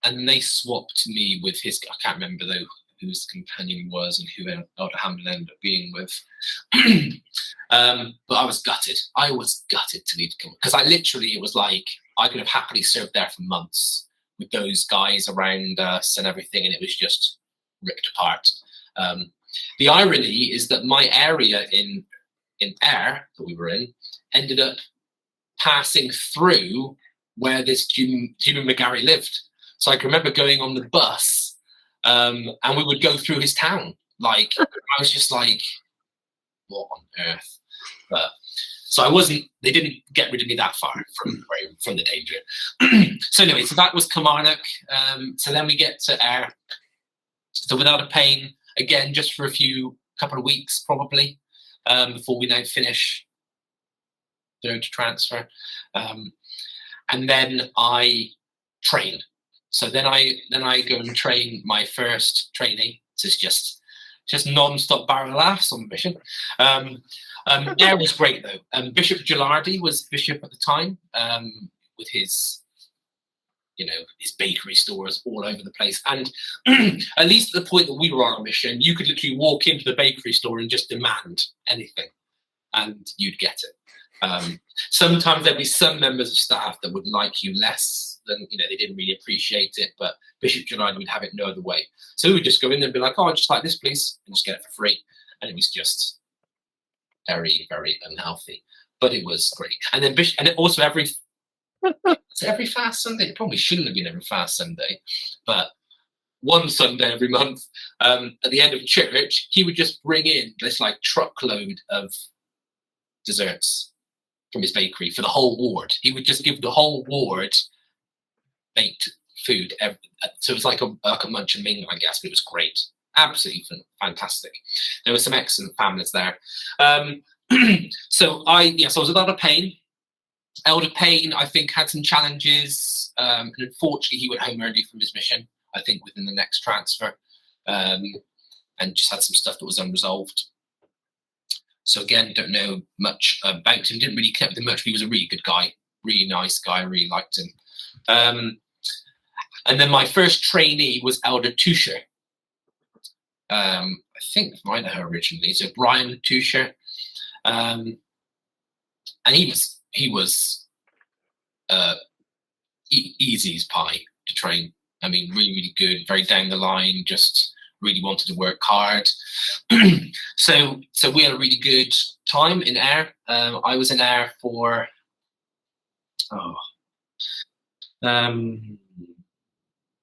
B: And they swapped me with his, I can't remember though who his companion was and who Elder Hamlin ended up being with. But I was gutted. I was gutted to leave, because it was like, I could have happily served there for months with those guys around us and everything, and it was just ripped apart. The irony is that my area in Ayr that we were in ended up passing through where this Jim and McGarry lived. So I can remember going on the bus, and we would go through his town. Like, I was just like, what on earth? But so they didn't get rid of me that far from the danger. So anyway, so that was Kilmarnock. So then we get to Ayr. So without a pain, again, just for couple of weeks probably, before we now finish third transfer. And then I train. So then I go and train my first trainee. So it's just non-stop barrel laughs on the mission. Ayr was great though. Bishop Gilardi was bishop at the time, with his, you know, his bakery stores all over the place. And at least at the point that we were on a mission, you could literally walk into the bakery store and just demand anything, and you'd get it. Sometimes there'd be some members of staff that would like you less than, you know, they didn't really appreciate it, but Bishop Gilardi would have it no other way. So we would just go in there and be like, oh, I'd just like this, please, and just get it for free. And it was just very, very unhealthy, but it was great. And then also every fast Sunday, it probably shouldn't have been every fast Sunday, but one Sunday every month, at the end of church, he would just bring in this like truckload of desserts from his bakery for the whole ward. He would just give the whole ward baked food. So it was like a munch and mingle, I guess, but it was great. Absolutely fantastic. There were some excellent families there. So I was without a pain. Elder Payne, I think, had some challenges, and unfortunately he went home early from his mission, I think within the next transfer, and just had some stuff that was unresolved. So again, don't know much about him, didn't really connect with him much, but he was a really good guy, really nice guy, I really liked him. And then my first trainee was Elder Tusher. I think I know her originally, so Brian Tusher. And he was easy as pie to train. I mean, really, really good, very down the line, just really wanted to work hard. So we had a really good time in Ayr. I was in Ayr for,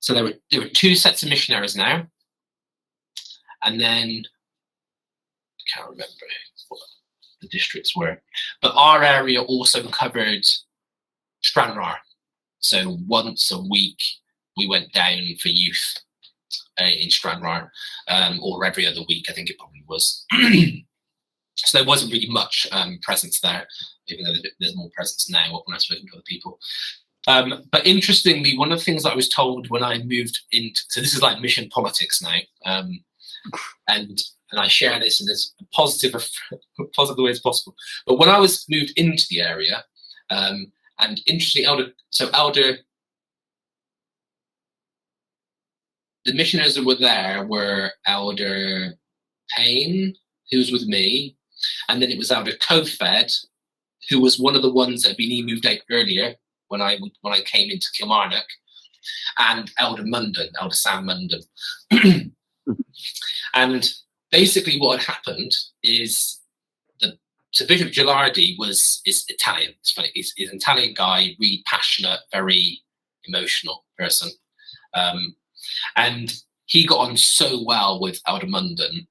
B: so there were two sets of missionaries in Ayr. And then, I can't remember what the districts were, but our area also covered Stranraer. So once a week we went down for youth in Stranraer, or every other week, I think it probably was. So there wasn't really much presence there, even though there's more presence now when I've spoken to other people. But interestingly, one of the things that I was told when I moved into, so this is like mission politics now, and I share this in as positive way as possible. But when I was moved into the area, and interestingly, the missionaries that were there were Elder Payne, who was with me, and then it was Elder Kofed, who was one of the ones that had been moved out earlier when I came into Kilmarnock, and Elder Sam Munden. And basically what had happened is that So Bishop Gilardi is Italian. It's funny. He's an Italian guy, really passionate, very emotional person. And he got on so well with Aldermunden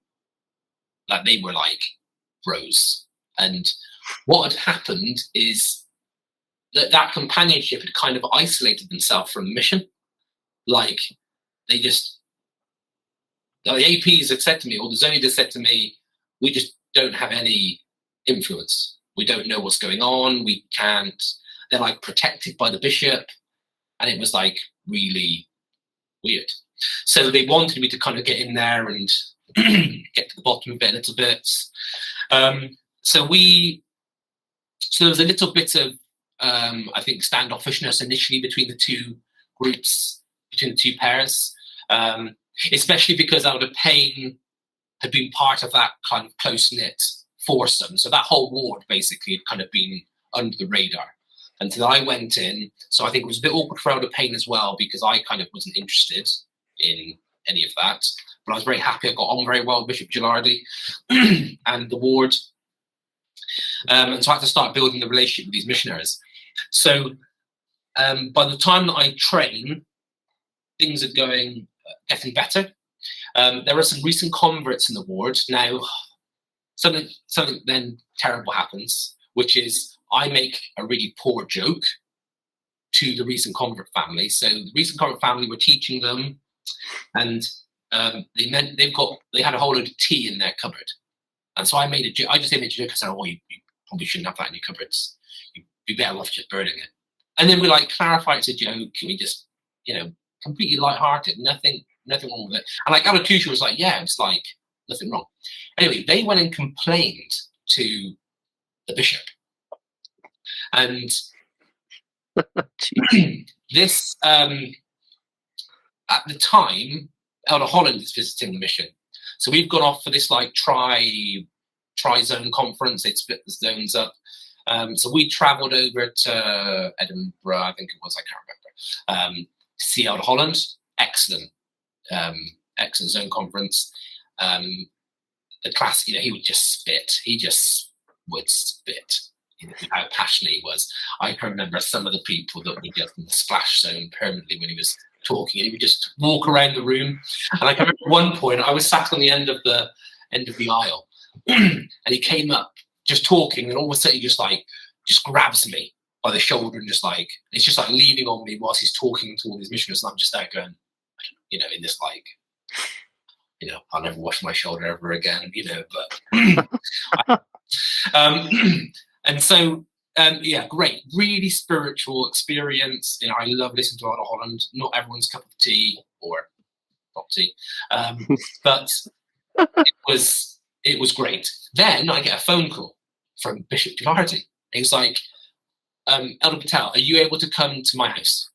B: that they were like bros. And what had happened is that companionship had kind of isolated themselves from the mission. Like the APs had said to me, or the Zonies had said to me, we just don't have any influence. We don't know what's going on. We can't. They're like protected by the bishop. And it was like really weird. So they wanted me to kind of get in there and get to the bottom of it a little bit. So there was a little bit of, I think, standoffishness initially between the two groups, between the two pairs, especially because Elder Payne had been part of that kind of close-knit foursome. So that whole ward basically had kind of been under the radar until I went in. So I think it was a bit awkward for Elder Payne as well, because I kind of wasn't interested in any of that. But I was very happy. I got on very well with Bishop Gilardi and the ward. And so I had to start building the relationship with these missionaries. So by the time that I train, things are getting better. There are some recent converts in the ward. Now, something then terrible happens, which is I make a really poor joke to the recent convert family. So the recent convert family were teaching them, and they had a whole load of tea in their cupboard. And so I made a joke. I just made a joke. I said, "Oh, you probably shouldn't have that in your cupboards. You'd be better off just burning it." And then we like clarified it's a joke. Can we just, completely lighthearted, nothing wrong with it. And like Alatusha was like, yeah, it's like nothing wrong. Anyway, they went and complained to the bishop. And this, at the time, Elder Holland is visiting the mission. So we've gone off for this like tri-zone conference. They'd split the zones up. So we travelled over to Edinburgh, I think it was, I can't remember, to see Elder Holland. Excellent zone conference. The class, he would just spit. He just would spit. How passionate he was. I can remember some of the people that were just in the splash zone permanently when he was talking, and he would just walk around the room. And I can remember at one point I was sat on the end of the aisle, and he came up just talking, and all of a sudden he just grabs me by the shoulder and it's just like leaning on me whilst he's talking to all these missionaries, and I'm just there going, in this I'll never wash my shoulder ever again, but and so great, really spiritual experience. I love listening to Elder Holland. Not everyone's cup of tea or not tea, but it was great. Then I get a phone call from Bishop Gilardi. He was like, Elder Patel, are you able to come to my house?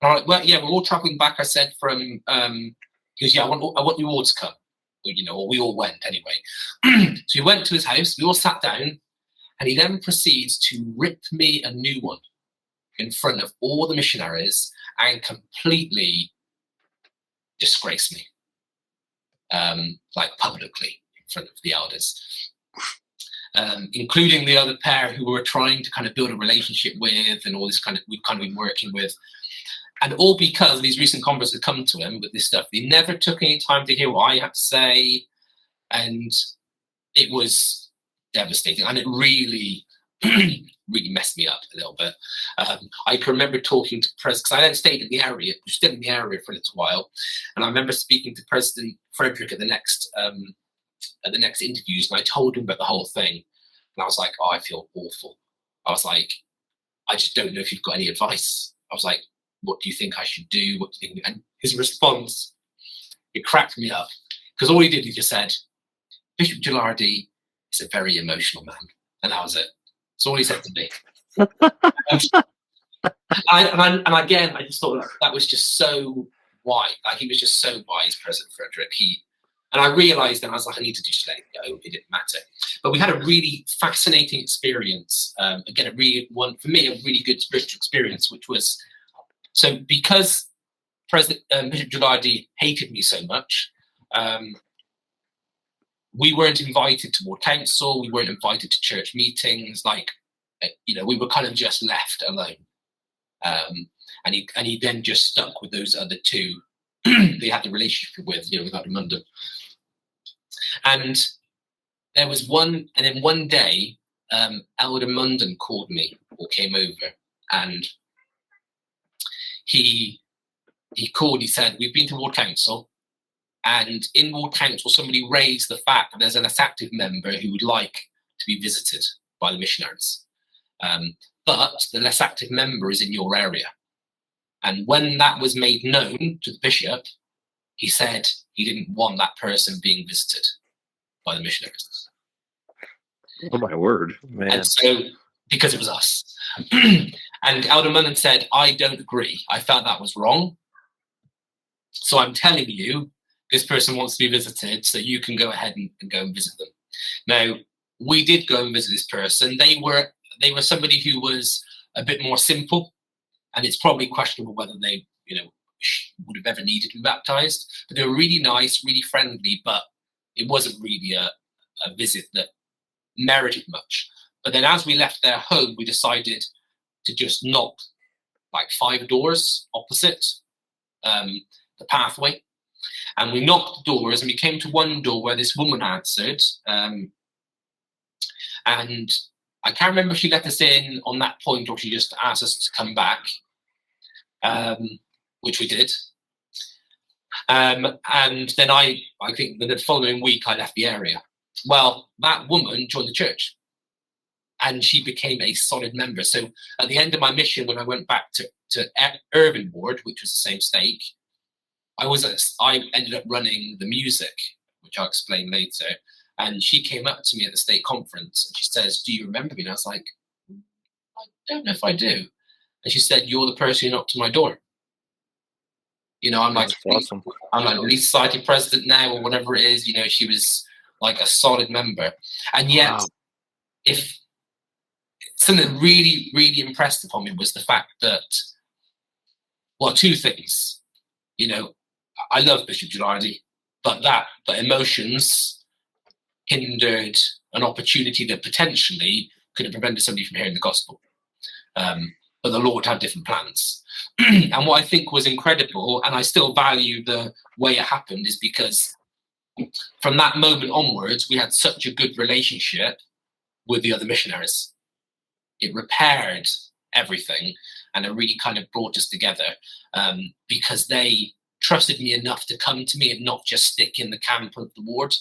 B: And I'm like, well, yeah, we're all traveling back. I said he goes, yeah, I want you all to come. Or we all went anyway. So we went to his house. We all sat down. And he then proceeds to rip me a new one in front of all the missionaries and completely disgrace me, publicly in front of the elders, including the other pair who we were trying to kind of build a relationship with, and all this we've kind of been working with. And all because these recent converts had come to him with this stuff. They never took any time to hear what I had to say. And it was devastating, and it really really messed me up a little bit. I can remember talking to President, because I then stayed in the area, still in the area for a little while, and I remember speaking to President Frederick at the next interviews, and I told him about the whole thing, and I was like, oh, I feel awful. I was like, I just don't know if you've got any advice. I was like, what do you think I should do? What do you think? And his response, it cracked me up, because all he did, he just said, Bishop Gilardi is a very emotional man. And that was it. That's all he said to me. And again, I just thought that was just so wise. He was just so wise, President Frederick. And I realised then, I was like, I need to just let it go. It didn't matter. But we had a really fascinating experience. Again, for me, a really good spiritual experience, which was, so because President Bishop Gilardi hated me so much, we weren't invited to ward council. We weren't invited to church meetings. Like, we were kind of just left alone. And he then just stuck with those other two they had the relationship with, with Elder Munden. And there was one day, Elder Munden called me or came over, and he called. He said, "We've been to ward council, and in ward council, somebody raised the fact that there's an less active member who would like to be visited by the missionaries, but the less active member is in your area." And when that was made known to the bishop, he said he didn't want that person being visited by the missionaries.
A: Oh my word, man!
B: And so, because it was us, and Elder Munden said, "I don't agree. I felt that was wrong. So I'm telling you, this person wants to be visited, so you can go ahead and go and visit them." Now, we did go and visit this person. They were somebody who was a bit more simple, and it's probably questionable whether they, would have ever needed to be baptized. But they were really nice, really friendly, but it wasn't really a visit that merited much. But then as we left their home, we decided to just knock like 5 doors opposite the pathway. And we knocked the doors, and we came to one door where this woman answered. And I can't remember if she let us in on that point or she just asked us to come back, which we did. And then I think the following week I left the area. Well, that woman joined the church, and she became a solid member. So at the end of my mission, when I went back to Irvine Ward, which was the same stake, I ended up running the music, which I'll explain later. And she came up to me at the stake conference, and she says, "Do you remember me?" And I was like, "I don't know if I do." And she said, "You're the person who knocked on my door." I'm like,
C: awesome.
B: I'm like Relief Society president now, or whatever it is. She was like a solid member. And yet,
A: Wow.
B: if something that really, really impressed upon me was the fact that, well, 2 things. I love Bishop Gilardi, but emotions hindered an opportunity that potentially could have prevented somebody from hearing the gospel. But the Lord had different plans. And what I think was incredible, and I still value the way it happened, is because from that moment onwards, we had such a good relationship with the other missionaries. It repaired everything, and it really kind of brought us together, because they trusted me enough to come to me and not just stick in the camp of the ward.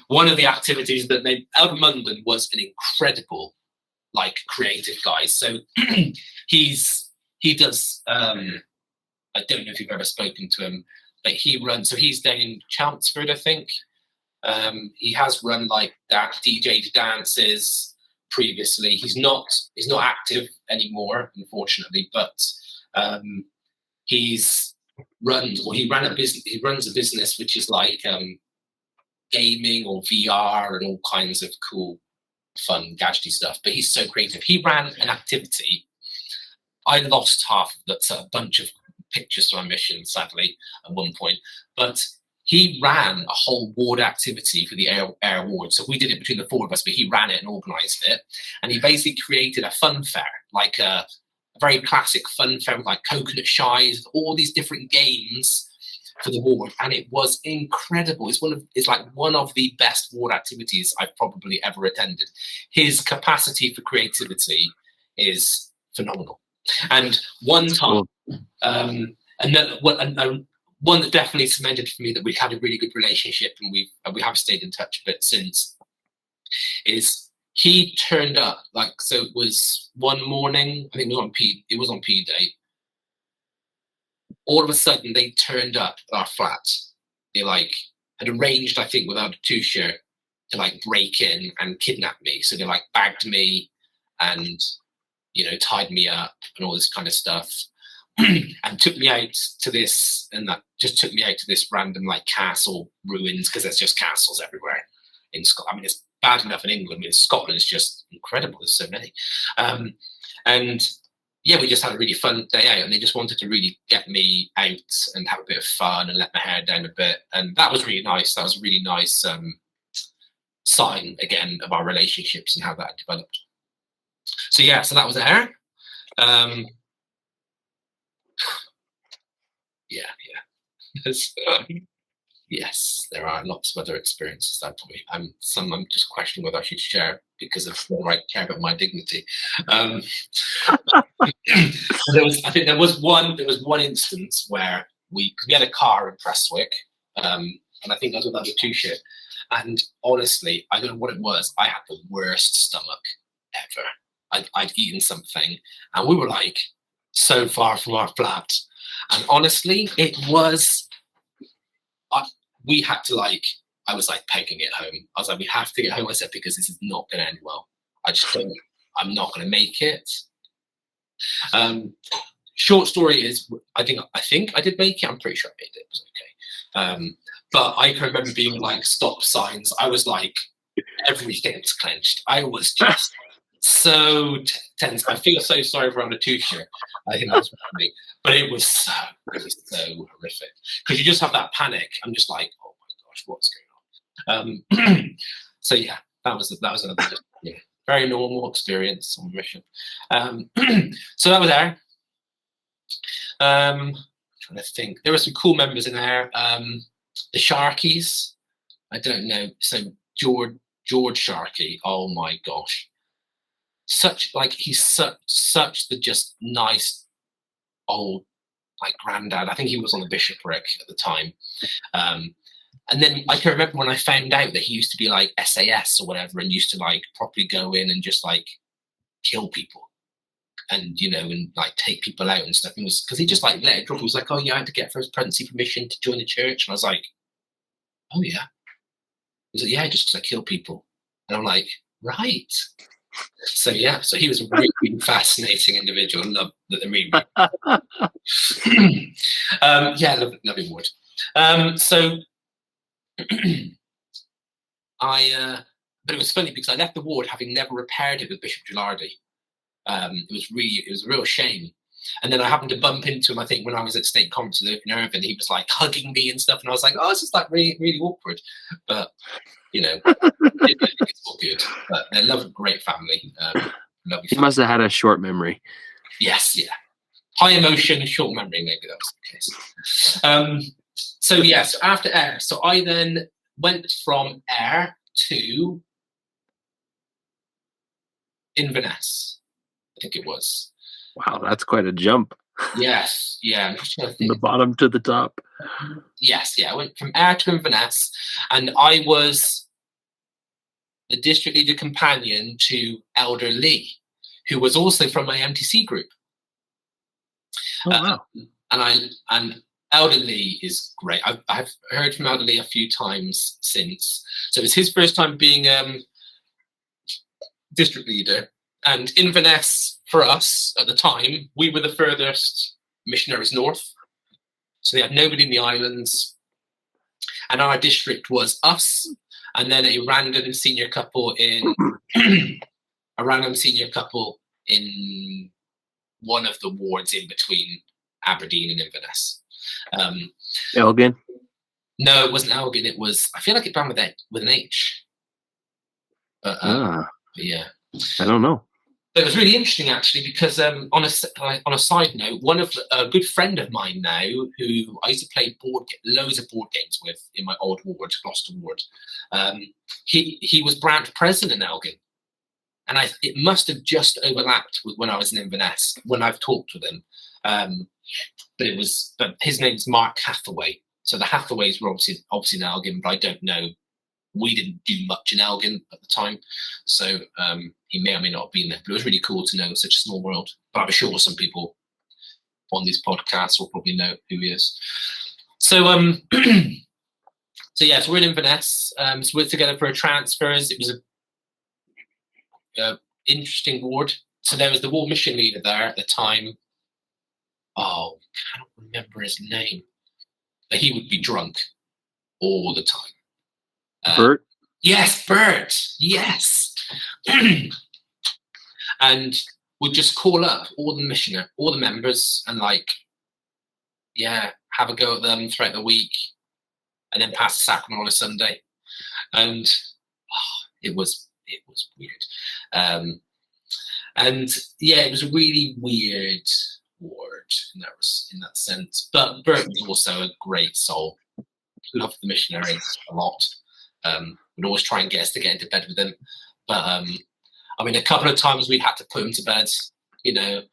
B: One of the activities that Elder Munden was an incredible, creative guy. So he does, I don't know if you've ever spoken to him, but he runs, so he's down in Chelmsford, I think. He has run DJ dances previously. He's not active anymore, unfortunately, but he runs a business which is gaming or VR and all kinds of cool, fun, gadgety stuff. But he's so creative. He ran an activity. I lost half of that's a bunch of pictures from my mission, sadly, at one point. But he ran a whole ward activity for the Air Ward. So we did it between the 4 of us, but he ran it and organised it. And he basically created a fun fair, a very classic fun fair with coconut shies, all these different games for the ward, and it was incredible. It's one of the best ward activities I've probably ever attended. His capacity for creativity is phenomenal. And one time, one that definitely cemented for me that we had a really good relationship, and we have stayed in touch a bit since, is he turned up so it was one morning, I think it was on P Day. All of a sudden, they turned up at our flat. They had arranged, I think, without a t-shirt, to break in and kidnap me. So they bagged me and tied me up and all this kind of stuff, and took me out to this, and that just took me out to this random castle ruins, because there's just castles everywhere in Scotland. I mean, it's bad enough in England. I mean, Scotland is just incredible. There's so many, and yeah, we just had a really fun day out, and they just wanted to really get me out and have a bit of fun and let my hair down a bit, and that was really nice. That was a really nice sign again of our relationships and how that developed. So yeah, so that was there. Yeah. Yes, there are lots of other experiences that probably I'm just questioning whether I should share because of whether I care about my dignity. I think there was one instance where we had a car in Prestwick, and I think that was another two shit. And honestly, I don't know what it was. I had the worst stomach ever. I'd eaten something, and we were like so far from our flat. And honestly, it was. We had to I was pegging it home. I was like, we have to get home. I said, because this is not going to end well. I'm not going to make it. Short story is, I think I did make it. I'm pretty sure I made it. It was okay. But I can remember being stop signs. I was everything was clenched. I was just so tense. I feel so sorry for on a two-shirt. I think that's me. But it was so horrific because you just have that panic. I'm just like, oh my gosh, what's going on? So yeah, that was another very normal experience on the mission. So that was there. Trying to think, there were some cool members in there. The Sharkies, I don't know. So George Sharkey, oh my gosh, he's such the just nice old granddad. I think he was on the bishopric at the time. And then I can remember when I found out that he used to be SAS or whatever, and used to properly go in and just kill people and and take people out and stuff. It was because he just let it drop. He was like, oh yeah, I had to get first presidency permission to join the church. And I was like, oh yeah. He was like, yeah, just because I kill people. And I'm like, right. So yeah, so he was a really fascinating individual. Love that they really. Yeah, love him, Ward. So but it was funny because I left the ward having never repaired it with Bishop Gilardi. It was a real shame. And then I happened to bump into him, I think, when I was at State Conference in Irvine. He was hugging me and stuff, and I was like, oh, this is really, really awkward. But it's all good. But they love a great family. Lovely.
A: He must have had a short memory.
B: Yes, yeah. High emotion, short memory. Maybe that was the case. So yes, after Ayr, so I then went from Ayr to Inverness. I think it was.
A: Wow, that's quite a jump.
B: Yes, yeah. I'm just trying to think.
A: From the bottom to the top.
B: Yes, yeah. I went from Ayr to Inverness, and I was the district leader companion to Elder Lee, who was also from my MTC group.
A: Oh, wow.
B: And Elder Lee is great. I've heard from Elder Lee a few times since. So it was his first time being district leader. And Inverness, for us at the time, we were the furthest missionaries north. So they had nobody in the islands. And our district was us, and then a random senior couple in one of the wards in between Aberdeen and Inverness.
A: Elgin?
B: No, it wasn't Elgin. It was, I feel like it began with an H. But yeah.
A: I don't know.
B: It was really interesting, actually, because on a side note, a good friend of mine now, who I used to play loads of board games with in my old ward, Gloucester ward, he was branch president in Elgin, and it must have just overlapped with when I was in Inverness when I've talked with him. But his name's Mark Hathaway, so the Hathaways were obviously in Elgin, but I don't know. We didn't do much in Elgin at the time, so he may or may not have been there. But it was really cool to know such a small world. But I'm sure some people on these podcasts will probably know who he is. So, so we're in Inverness. So we're together for a transfers. It was a interesting ward. So there was the ward mission leader there at the time. Oh, I can't remember his name. But he would be drunk all the time.
A: Bert?
B: Yes, Bert. Yes. And would just call up all the members, and like, yeah, have a go at them throughout the week, and then pass the sacrament on a Sunday, and it was weird. And yeah, it was a really weird ward in that sense. But Bert was also a great soul. Loved the missionary a lot. Would always try and get us to get into bed with him. But I mean, a couple of times we had to put him to bed, you know,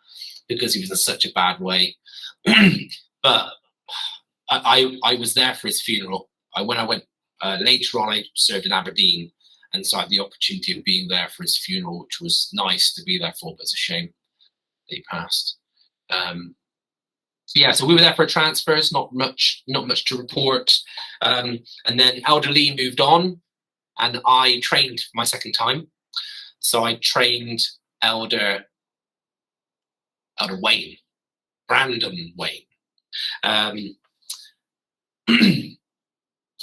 B: because he was in such a bad way. But I was there for his funeral. When I went later on, I served in Aberdeen, and so I had the opportunity of being there for his funeral, which was nice to be there for. But it's a shame that he passed. Yeah, so we were there for transfers. Not much to report. And then Elder Lee moved on, and I trained my second time. So I trained Elder Wayne, Brandon Wayne.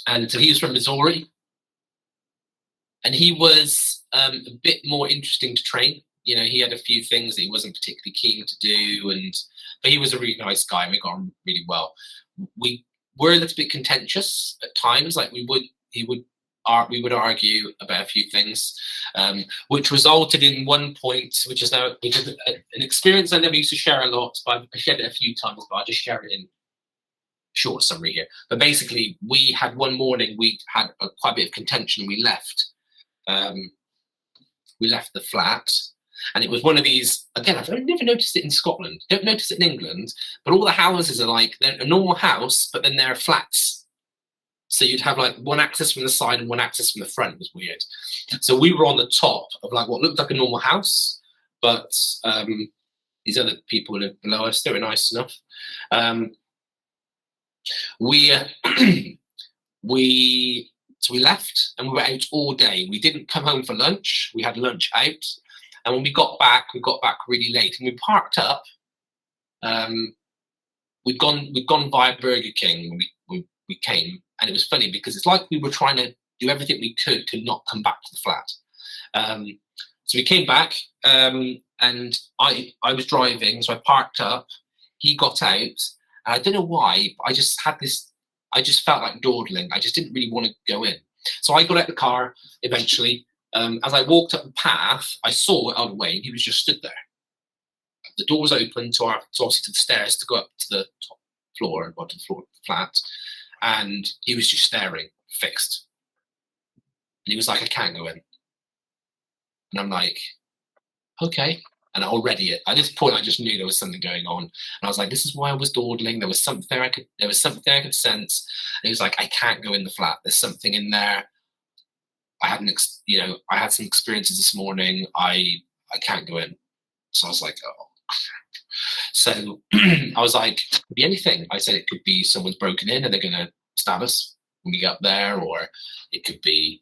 B: And so he was from Missouri, and he was a bit more interesting to train. You know, he had a few things that he wasn't particularly keen to do, but he was a really nice guy, and we got on really well. We were a little bit contentious at times. Like we would argue about a few things, which resulted in one point, which is an experience I never used to share a lot, but I shared it a few times, but I'll just share it in short summary here. But basically, we had one morning, we had quite a bit of contention. We left the flat, and it was one of these, again, I've never noticed it in Scotland, don't notice it in England, but all the houses are like, they're a normal house, but then they're flats. So you'd have like one access from the side and one access from the front. It was weird. So we were on the top of like what looked like a normal house, but these other people lived below us. They were nice enough. So we left, and we were out all day. We didn't come home for lunch. We had lunch out, and when we got back really late, and we parked up. We'd gone via Burger King when we came, and it was funny because it's like we were trying to do everything we could to not come back to the flat. So we came back, and I was driving, so I parked up. He got out, and I don't know why, but I just felt like dawdling. I just didn't really want to go in. So I got out the car eventually. As I walked up the path, I saw Elder Wayne. He was just stood there. The door was open obviously to the stairs to go up to the top floor, or to the floor of the flat, and he was just staring, fixed. And he was like, "I can't go in." And I'm like, "Okay." And already at this point, I just knew there was something going on. And I was like, "This is why I was dawdling. There was something I could sense." And he was like, "I can't go in the flat. There's something in there. I had some experiences this morning. I can't go in." So I was like, "Oh." So I was like, "It could be anything." I said it could be someone's broken in and they're going to stab us when we get up there, or it could be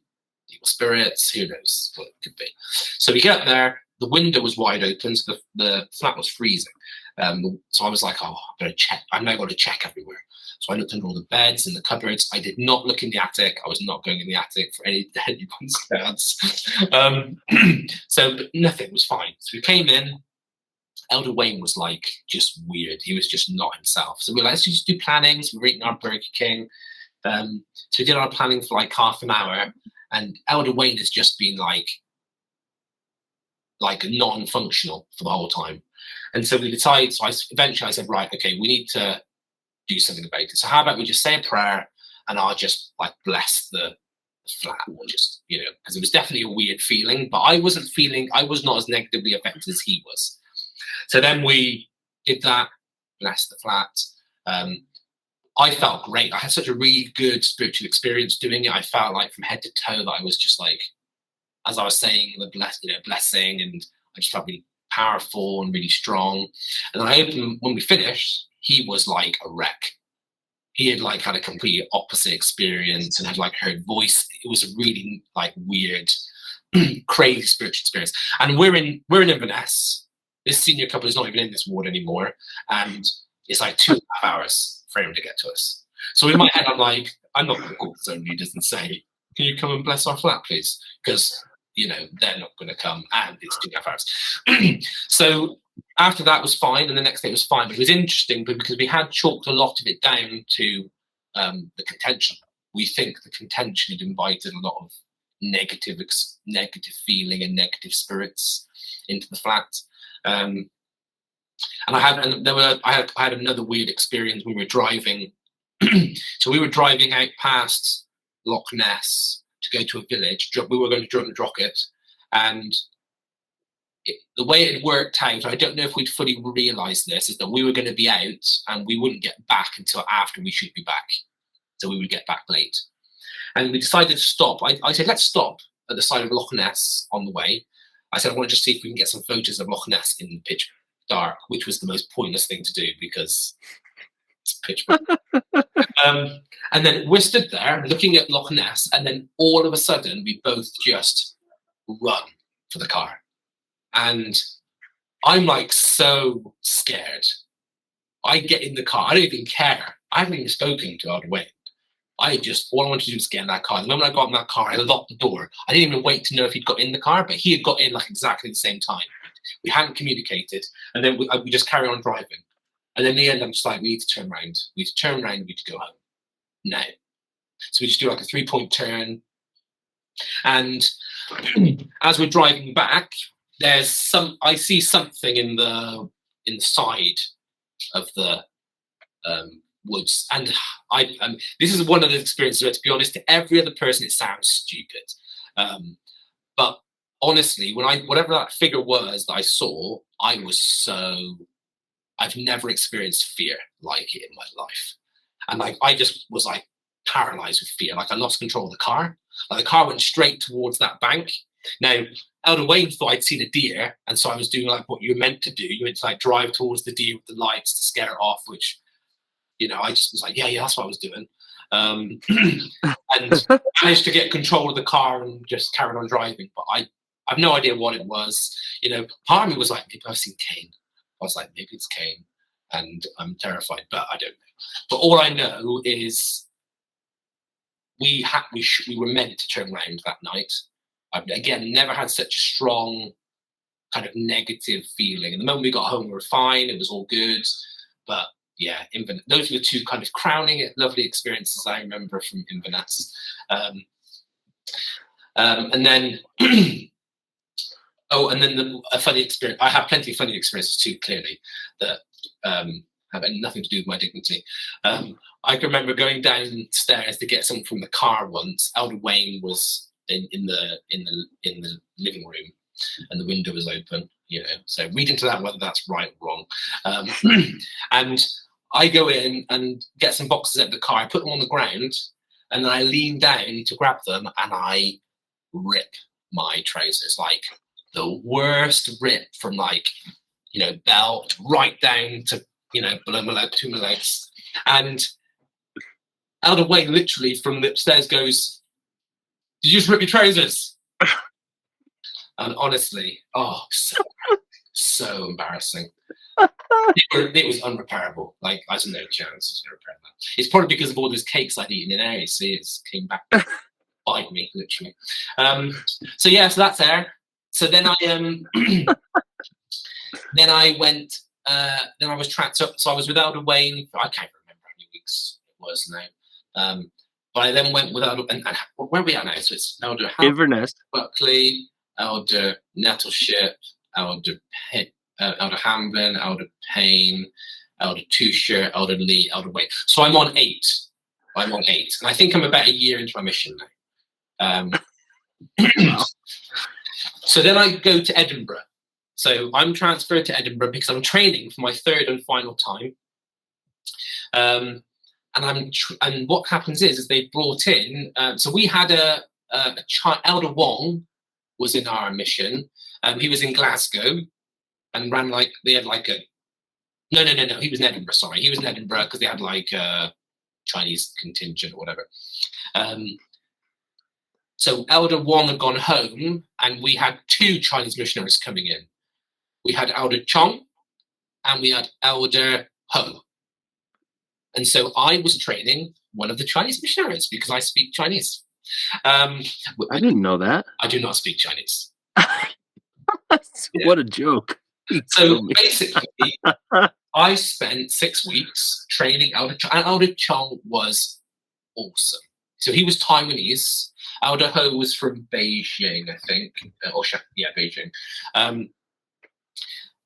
B: evil spirits. Who knows what it could be? So we get up there. The window was wide open, so the flat was freezing. So I was like, "Oh, I better check. I've now got to check everywhere." So I looked under all the beds and the cupboards. I did not look in the attic. I was not going in the attic for anyone's scads. But nothing was fine. So we came in. Elder Wayne was like just weird. He was just not himself. So we were like, "Let's just do planning." So we were eating our Burger King. So we did our planning for like half an hour, and Elder Wayne has just been like non-functional for the whole time. And so we decided, eventually I said, "Right, okay, we need to do something about it. So how about we just say a prayer, and I'll just like bless the flat," or just, because it was definitely a weird feeling, but I was not as negatively affected as he was. So then we did that, blessed the flat. I felt great. I had such a really good spiritual experience doing it. I felt like from head to toe that I was just like, as I was saying the blessing, and I just felt really powerful and really strong. And then when we finished, he was like a wreck. He had like had a completely opposite experience and had like heard voice. It was a really like weird, crazy spiritual experience. And we're in Inverness. This senior couple is not even in this ward anymore, and it's like 2.5 hours for him to get to us. So in my head, I'm like, I'm not going to call the zone leaders and say, "Can you come and bless our flat, please?" Because they're not going to come, and it's 2.5 hours. So after that was fine, and the next day was fine. But it was interesting because we had chalked a lot of it down to the contention. We think the contention had invited a lot of negative feeling and negative spirits into the flat. And I had another weird experience when we were driving. So we were driving out past Loch Ness to go to a village. We were going to Drumnadrochit, and the way it worked out, I don't know if we'd fully realised this, is that we were going to be out and we wouldn't get back until after we should be back. So we would get back late. And we decided to stop. I said, let's stop at the side of Loch Ness on the way. I said, I want to just see if we can get some photos of Loch Ness in the pitch dark, which was the most pointless thing to do because it's pitch dark. And then we're stood there looking at Loch Ness, and then all of a sudden we both just run for the car. And I'm like so scared. I get in the car. I don't even care. I haven't even spoken to Alder Wayne. All I wanted to do was get in that car. The moment I got in that car, I locked the door. I didn't even wait to know if he'd got in the car, but he had got in like exactly the same time. We hadn't communicated, and then we just carry on driving. And then in the end, I'm just like, we need to turn around. We need to turn around. We need to go home now. So we just do like a 3-point turn. And as we're driving back, I see something in the side of the woods, and this is one of the experiences where, to be honest, to every other person it sounds stupid, but honestly, whatever that figure was that I saw, I've never experienced fear like it in my life, and I just was like paralyzed with fear. Like I lost control of the car. Like the car went straight towards that bank. Now Alder Wayne thought I'd seen a deer, and so I was doing like what you're meant to do. You meant to like drive towards the deer with the lights to scare it off, which I just was like, yeah, that's what I was doing. And managed to get control of the car and just carried on driving. But I have no idea what it was. Part of me was like, maybe I've seen Cain. I was like, maybe it's Cain. And I'm terrified, but I don't know. But all I know is we were meant to turn around that night. I've, again, never had such a strong kind of negative feeling. And the moment we got home, we were fine. It was all good. But yeah, Inverness. Those were the two kind of crowning lovely experiences I remember from Inverness. And then, and then a funny experience. I have plenty of funny experiences too, clearly, that have nothing to do with my dignity. I can remember going downstairs to get something from the car once. Alder Wayne was in the living room, and the window was open. So read into that whether that's right or wrong. And I go in and get some boxes out of the car. I put them on the ground, and then I lean down to grab them, and I rip my trousers, like the worst rip from belt right down to below my leg, to my legs. And Alder Wayne literally from the upstairs goes, "Did you just rip your trousers?" And honestly, so embarrassing. It was unrepairable. Like, I had no chance I was going to repair that. It's probably because of all those cakes I'd eaten in there. See, it came back to bite me, literally. So that's there. So then I then I went. Then I was tracked up. So I was with Alder Wayne. I can't remember how many weeks it was now. But I then went with Alder. And where are we at now? So it's Alder
A: Inverness,
B: Buckley, Alder Nettleship, Alder Hamblin, Alder Payne, Alder Tusher, Alder Lee, Alder Wayne. So I'm on 8. And I think I'm about a year into my mission now. So then I go to Edinburgh. So I'm transferred to Edinburgh because I'm training for my 3rd and final time. And what happens is they brought in. So we had a Elder Wong was in our mission. He was in Glasgow and ran they had like a. No. He was in Edinburgh. Sorry, he was in Edinburgh because they had like a Chinese contingent or whatever. So Elder Wong had gone home, and we had 2 Chinese missionaries coming in. We had Elder Chong, and we had Elder Ho. And so I was training one of the Chinese missionaries because I speak Chinese. Um,
A: I didn't know that.
B: I do not speak Chinese. Yeah.
A: What a joke. You
B: So
A: killed me.
B: basically, I spent 6 weeks training Elder Chong, and Elder Chong was awesome. So he was Taiwanese. Elder Ho was from Beijing, I think, Beijing.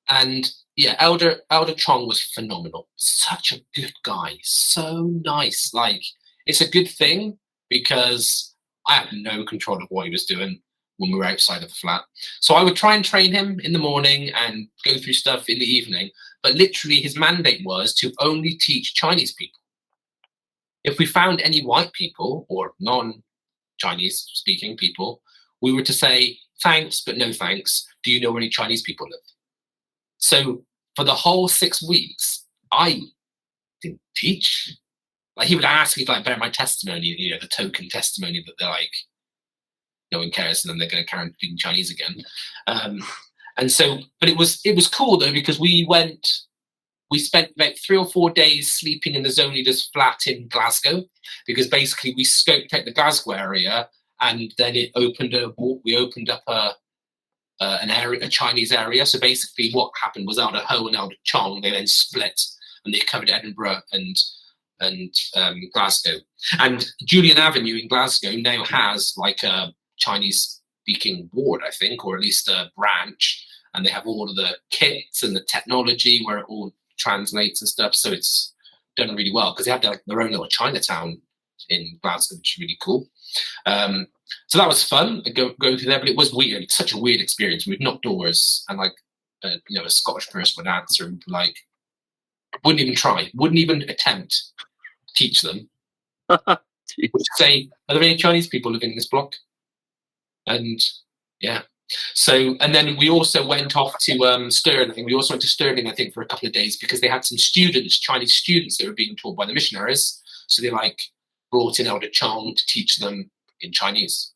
B: And yeah, Elder Chong was phenomenal. Such a good guy, so nice. Like, it's a good thing because I had no control of what he was doing when we were outside of the flat. So I would try and train him in the morning and go through stuff in the evening. But literally, his mandate was to only teach Chinese people. If we found any white people or non-Chinese speaking people, we were to say, thanks, but no thanks. Do you know where any Chinese people live? So for the whole 6 weeks, I didn't teach. Like, he would ask me if I bear my testimony, the token testimony that they're like, no one cares, and then they're going to carry on speaking Chinese again. And so, but it was cool though, because we spent about 3 or 4 days sleeping in the zone leader's flat in Glasgow, because basically we scoped out the Glasgow area, and then we opened up an area, a Chinese area. So basically what happened was Elder Ho and Elder Chong, they then split and they covered Edinburgh and Glasgow. And Julian Avenue in Glasgow now has like a Chinese speaking ward, I think, or at least a branch, and they have all of the kits and the technology where it all translates and stuff. So it's done really well because they have their own little Chinatown in Glasgow, which is really cool. So that was fun going through there, but it was weird. It's such a weird experience. We'd knock doors, and like a Scottish person would answer and like wouldn't even try, wouldn't even attempt to teach them. Would say, "Are there any Chinese people living in this block?" And yeah. So, and then we also went off to Stirling. We also went to Stirling, I think, for a couple of days because they had some students, Chinese students, that were being taught by the missionaries. So they brought in Elder Chong to teach them in Chinese.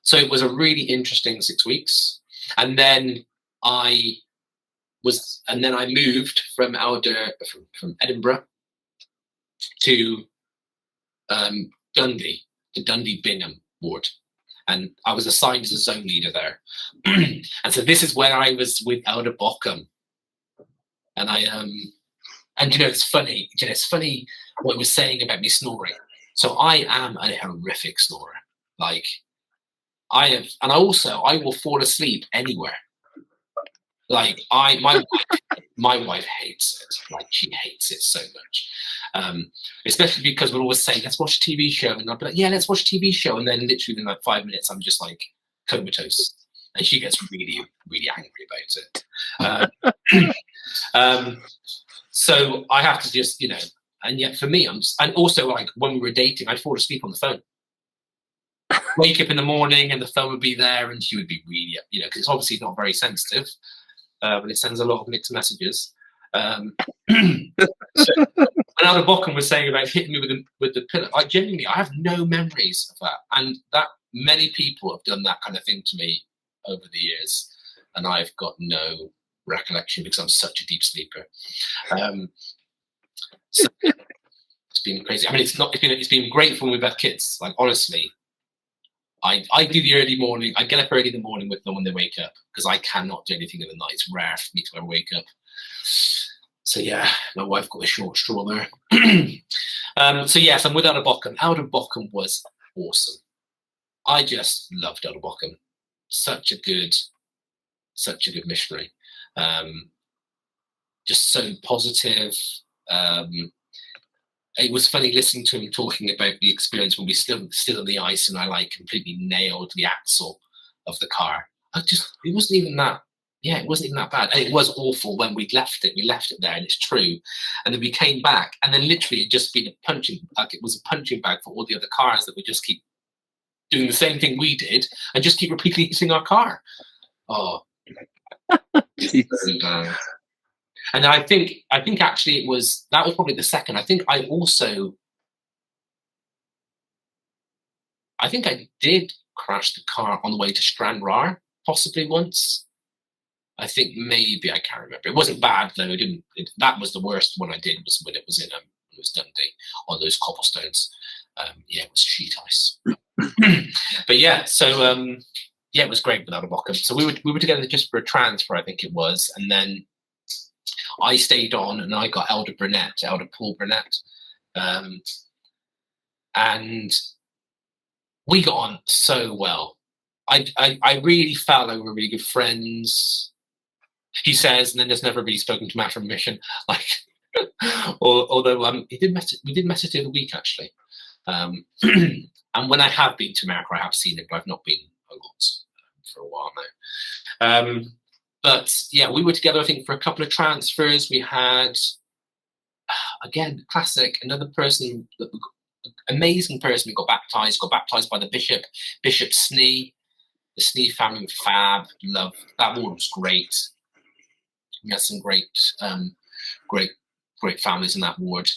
B: So it was a really interesting 6 weeks. And then I moved from Edinburgh to Dundee, the Dundee Bingham ward. And I was assigned as a zone leader there. And so this is where I was with Elder Bockham. And it's funny. It's funny what he was saying about me snoring. So I am a horrific snorer. Like, I will fall asleep anywhere. Like, my wife hates it. Like, she hates it so much. Especially because we're always saying, let's watch a TV show. And I'll be like, yeah, let's watch a TV show. And then literally in like 5 minutes, I'm just like comatose. And she gets really, really angry about it. So I have to just, and yet for me, and also like when we were dating, I'd fall asleep on the phone. Wake up in the morning and the phone would be there and she would be really, because it's obviously not very sensitive, but it sends a lot of mixed messages. And Elder Bockham was saying about hitting me with the pillow. Genuinely, I have no memories of that. And that many people have done that kind of thing to me over the years. And I've got no recollection because I'm such a deep sleeper. So it's been crazy. I mean, it's been great when we've had kids. Like, honestly, I do the early morning. I get up early in the morning with them when they wake up because I cannot do anything in the night. It's rare for me to ever wake up. So yeah, my wife got a short straw there. So yes, I'm with Elder Bockham. Elder Bockham was awesome. I just loved Elder Bockham. Such a good missionary. Just so positive. It was funny listening to him talking about the experience when we still on the ice and I completely nailed the axle of the car. It wasn't even that. Yeah, it wasn't even that bad. And it was awful when we left it. We left it there, and it's true. And then we came back, and then literally it just been it was a punching bag for all the other cars that would just keep doing the same thing we did and just keep repeatedly hitting our car. Oh, very bad. And I think actually that was probably the second. I think I did crash the car on the way to Stranraer, possibly once. I think maybe, I can't remember. It wasn't bad though. That was the worst one I did was when it was in it was Dundee on those cobblestones. Yeah, it was sheet ice. But yeah, so yeah, it was great with Elder Bockham. So we were together just for a transfer, I think it was, and then I stayed on, and I got Elder Paul Burnett, and we got on so well. I really felt like we were really good friends. He says, and then there's never really spoken to Matt from Mission, like, although we did message the other week actually. And when I have been to America, I have seen it, but I've not been a lot for a while now. But yeah, we were together, I think, for a couple of transfers. We had, again, classic, another person, amazing person who got baptized by the Bishop S.E.M. The S.E.M family, fab, love. That ward was great. We had some great families in that ward.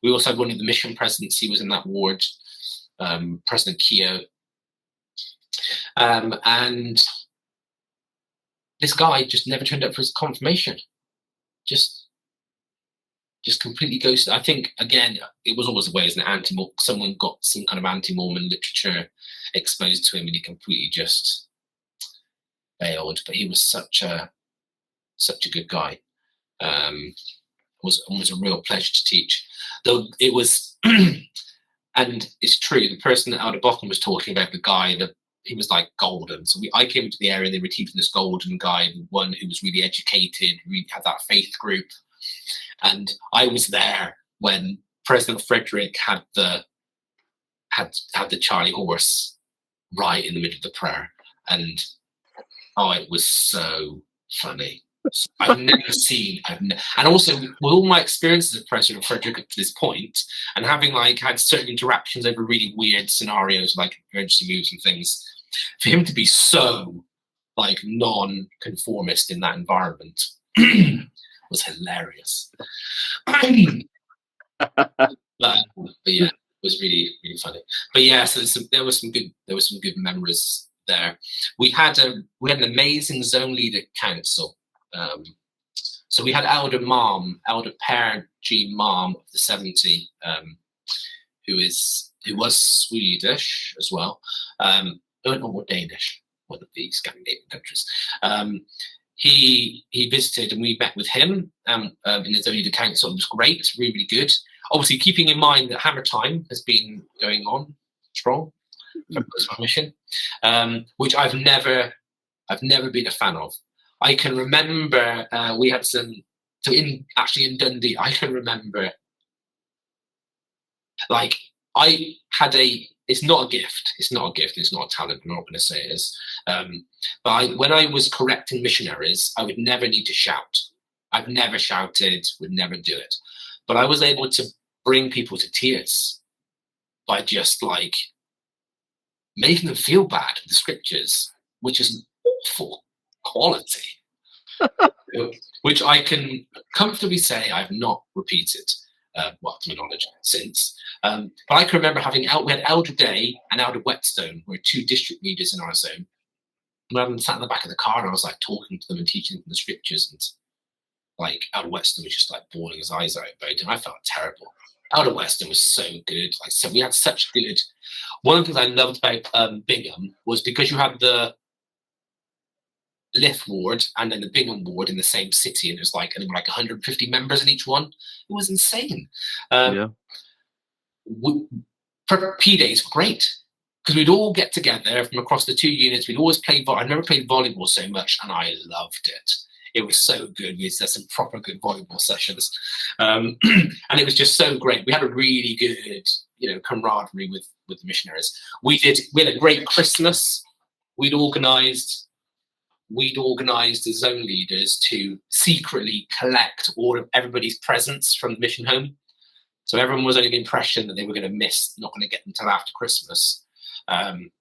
B: We also had one of the mission presidents. He was in that ward, President Keogh. And this guy just never turned up for his confirmation. Just completely ghosted. I think, again, it was always the way as an someone got some kind of anti-Mormon literature exposed to him, and he completely just bailed. But he was such a good guy. Was a real pleasure to teach. Though it was, and it's true, the person that Elder Bockham was talking about, the guy that he was like golden. So I came into the area and they were teaching this golden guy, the one who was really educated, really had that faith group. And I was there when President Frederick had the Charlie horse right in the middle of the prayer, and it was so funny. I've never seen, and also with all my experiences of President Frederick up to this point, and having like had certain interactions over really weird scenarios like emergency moves and things, for him to be so like non-conformist in that environment was hilarious. But yeah, it was really funny. But yeah, so there was some good memories there. We had an amazing zone leader council. So we had Elder Per G. Malm of the 70, who was Swedish as well. Or Danish, one of the Scandinavian countries. He visited and we met with him in the zone leader council. It was great, really, really good. Obviously, keeping in mind that Hammer Time has been going on strong for my mission, which I've never been a fan of. I can remember we had some. So in Dundee, I can remember. Like I had a. It's not a gift. It's not a gift. It's not a talent. I'm not going to say it is. But when I was correcting missionaries, I would never need to shout. I've never shouted. Would never do it. But I was able to bring people to tears by just like making them feel bad with the scriptures, which is awful quality, which I can comfortably say I've not repeated, well, to my knowledge, since. But I can remember we had Elder Day and Elder Whetstone, who were two district leaders in our zone. And I sat in the back of the car and I was like talking to them and teaching them the scriptures, and like Elder Whetstone was just like bawling his eyes out about it, and I felt terrible. Elder Whetstone was so good. Like, so we had such good. One of the things I loved about Bingham was because you had the Lith ward and then the Bingham ward in the same city, and there were like 150 members in each one. It was insane. P days were great because we'd all get together from across the two units. We'd always play. I'd never played volleyball so much, and I loved it. It was so good. We had some proper good volleyball sessions, and it was just so great. We had a really good, camaraderie with the missionaries. We had a great Christmas. We'd organised the zone leaders to secretly collect all of everybody's presents from the mission home. So everyone was under the impression that they were going to not going to get them until after Christmas. And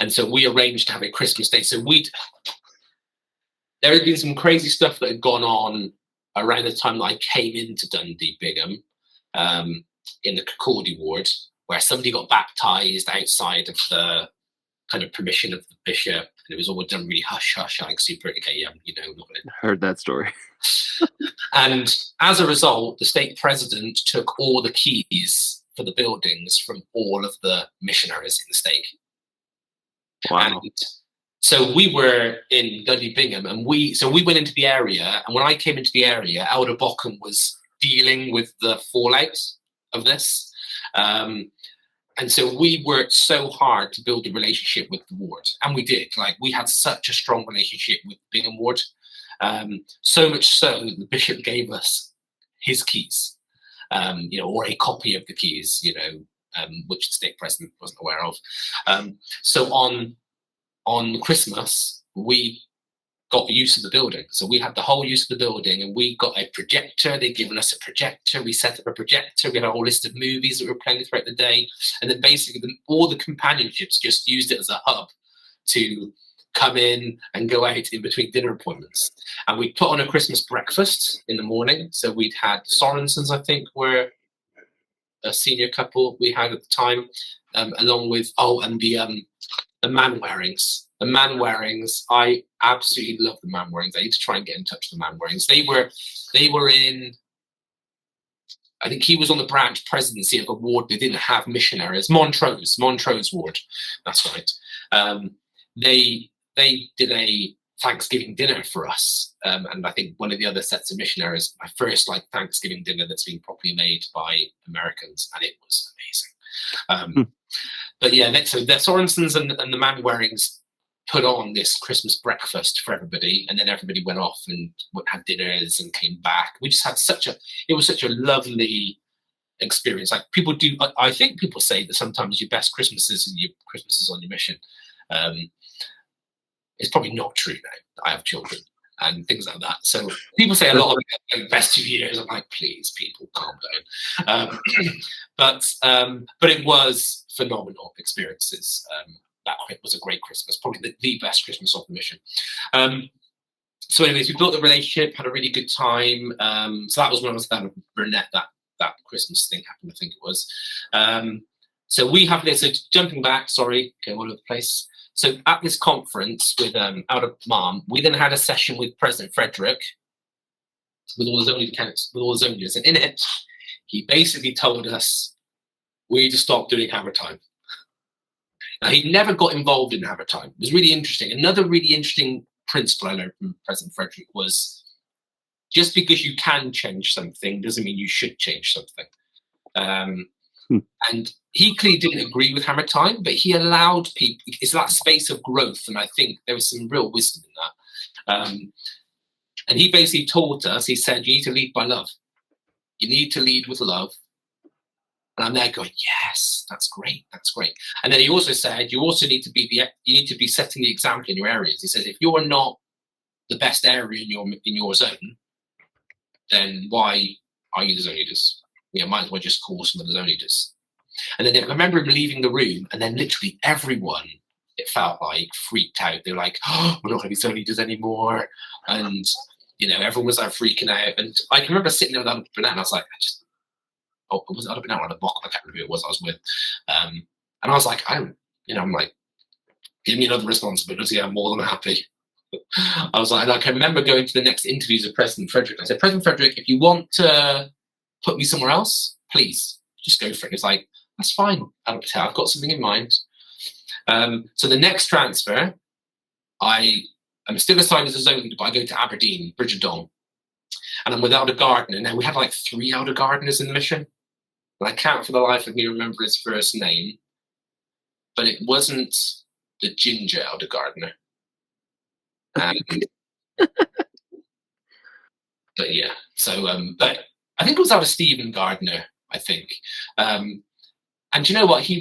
B: so we arranged to have a Christmas day. So there had been some crazy stuff that had gone on around the time that I came into Dundee Bingham, in the Kirkcaldy ward, where somebody got baptised outside of the kind of permission of the bishop, and it was all done really hush hush, like super okay, not gonna.
A: Heard that story.
B: And as a result, the stake president took all the keys for the buildings from all of the missionaries in the stake.
A: Wow.
B: And so we were in Dudley Bingham, and we went into the area, and when I came into the area, Elder Bockham was dealing with the fallout of this. And so we worked so hard to build a relationship with the ward, and we did. Like, we had such a strong relationship with Bingham Ward, so much so that the bishop gave us his keys, or a copy of the keys, which the stake president wasn't aware of. So on Christmas, we got the use of the building. So we had the whole use of the building, and we got a projector. They'd given us a projector. We set up a projector. We had a whole list of movies that we were playing throughout the day. And then basically all the companionships just used it as a hub to come in and go out in between dinner appointments. And we put on a Christmas breakfast in the morning. So we'd had the Sorensons, I think, were a senior couple we had at the time, along with, the Man-Wearings. The Man-Wearings, I absolutely love the Man-Wearings. I need to try and get in touch with the Man-Wearings. They were in, I think he was on the branch presidency of a ward they didn't have missionaries. Montrose ward. That's right. They did a Thanksgiving dinner for us. And I think one of the other sets of missionaries, my first Thanksgiving dinner that's been properly made by Americans, and it was amazing. But yeah, so the Sorensons and the Man-Wearings put on this Christmas breakfast for everybody, and then everybody went off and had dinners and came back. We just had it was such a lovely experience. Like, people do, I think people say that sometimes your best Christmases are your Christmases on your mission. It's probably not true now. I have children and things like that. So people say a lot of the best of years. I'm like, please, people, calm down. But it was phenomenal experiences. That was a great Christmas, probably the best Christmas of the mission. So anyways, we built a relationship, had a really good time. So that was when I was down with Burnett, that Christmas thing happened, I think it was. So we have this, so jumping back, sorry, going all over the place. So at this conference with out of Mom, we then had a session with President Frederick with all the zoning accounts, with all the zoners, and in it, he basically told us we need to stop doing hammer time. Now, he never got involved in hammer time. It was really interesting. Another really interesting principle I learned from President Frederick was just because you can change something doesn't mean you should change something. And he clearly didn't agree with hammer time, but he allowed people, it's that space of growth, and I think there was some real wisdom in that. And he basically told us, he said, you need to lead by love. You need to lead with love. And I'm there going, yes, that's great, that's great. And then he also said, you also need to be setting the example in your areas. He says, if you're not the best area in your zone, then why are you the zone leaders? Might as well just call some of the zone leaders. And then I remember him leaving the room, and then literally everyone, it felt like, freaked out. They were like, oh, we're not going to be zone leaders anymore. And, everyone was freaking out. And I can remember sitting there with Adam Burnett, and I was like, it was Adam Burnett or the Bock, I can't remember who it was I was with. And I was like, I'm like, give me another responsibility. I'm more than happy. I was like, and I can remember going to the next interviews with President Frederick. I said, President Frederick, if you want to put me somewhere else, please, just go for it. It's like, that's fine, Adam Patel, I've got something in mind. So the next transfer, I'm still assigned as a zone leader, but I go to Aberdeen, Bridge of Dong, and I'm with Elder Gardner. Now, we had 3 Elder Gardeners in the mission, and I can't for the life of me remember his first name, but it wasn't the ginger Elder Gardner. But yeah, so but I think it was Elder Stephen Gardner, I think. And you know what? I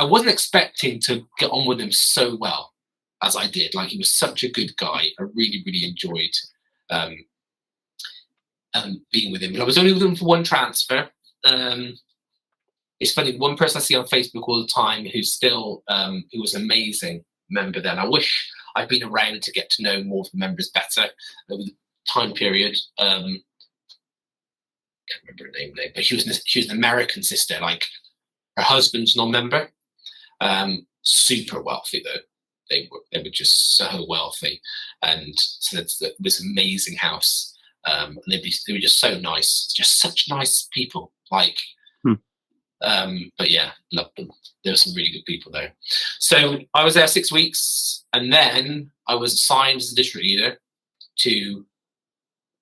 B: wasn't expecting to get on with him so well as I did. He was such a good guy. I really, really enjoyed being with him. But I was only with him for one transfer. It's funny, one person I see on Facebook all the time who's still, who was an amazing member then. I wish I'd been around to get to know more of the members better over the time period. Can't remember her name, but she was an American sister, Her husband's non-member. Super wealthy though. They were just so wealthy, and so it's this amazing house. And they were just so nice, just such nice people. Like, but yeah, loved them. There were some really good people there. So I was there 6 weeks, and then I was assigned as a district leader to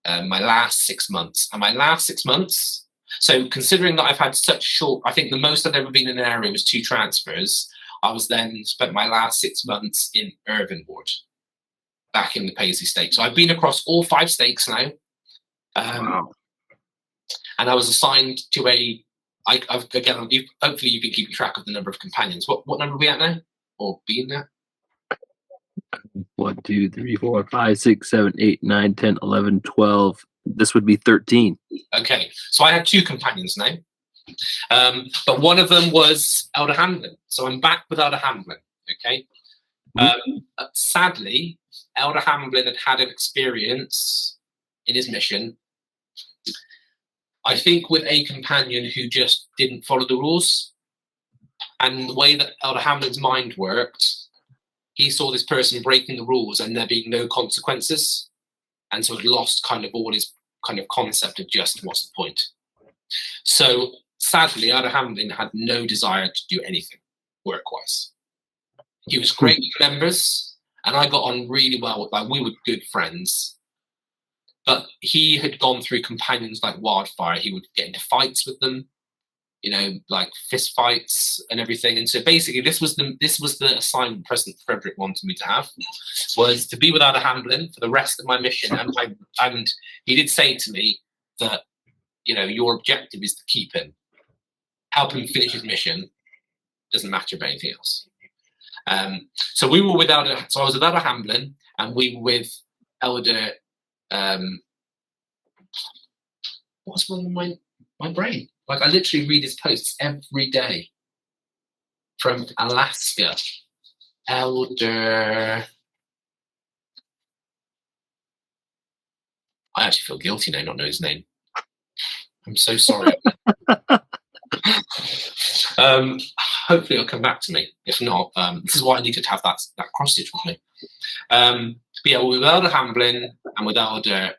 B: my last 6 months. And my last 6 months, so considering that I've had such short, I think the most I've ever been in an area was 2 transfers. I was then spent my last 6 months in Irvine ward, back in the Paisley state. So I've been across all 5 states now.
A: Wow.
B: And I was assigned to hopefully you've been keeping track of the number of companions. What number are we at now? Or being there?
A: 1, 2, 3, 4, 5, 6, 7, 8, 9, 10, 11, 12. This would be 13.
B: Okay, so I had 2 companions now. But one of them was Elder Hamlin. So I'm back with Elder Hamlin, okay? Sadly, Elder Hamlin had an experience in his mission, I think, with a companion who just didn't follow the rules. And the way that Elder Hamlin's mind worked, he saw this person breaking the rules and there being no consequences. And so it lost kind of all his kind of concept of just what's the point. So sadly, Elder Hamlin had no desire to do anything work-wise. He was great with members, and I got on really well with, like, we were good friends. But he had gone through companions like wildfire. He would get into fights with them, you know, like fist fights and everything. And so basically, this was the assignment President Frederick wanted me to have, was to be with Elder Hamlin for the rest of my mission. And he did say to me that, you know, your objective is to keep him, help him finish his mission. Doesn't matter about anything else. So we were with Elder. So I was with Elder Hamlin, and we were with Elder. What's wrong with my brain? Like, I literally read his posts every day from Alaska. Elder. I actually feel guilty now not knowing his name. I'm so sorry. Hopefully it'll come back to me. If not, this is why I needed to have that cross stitch with me. But yeah, with Elder Hamlin and with Elder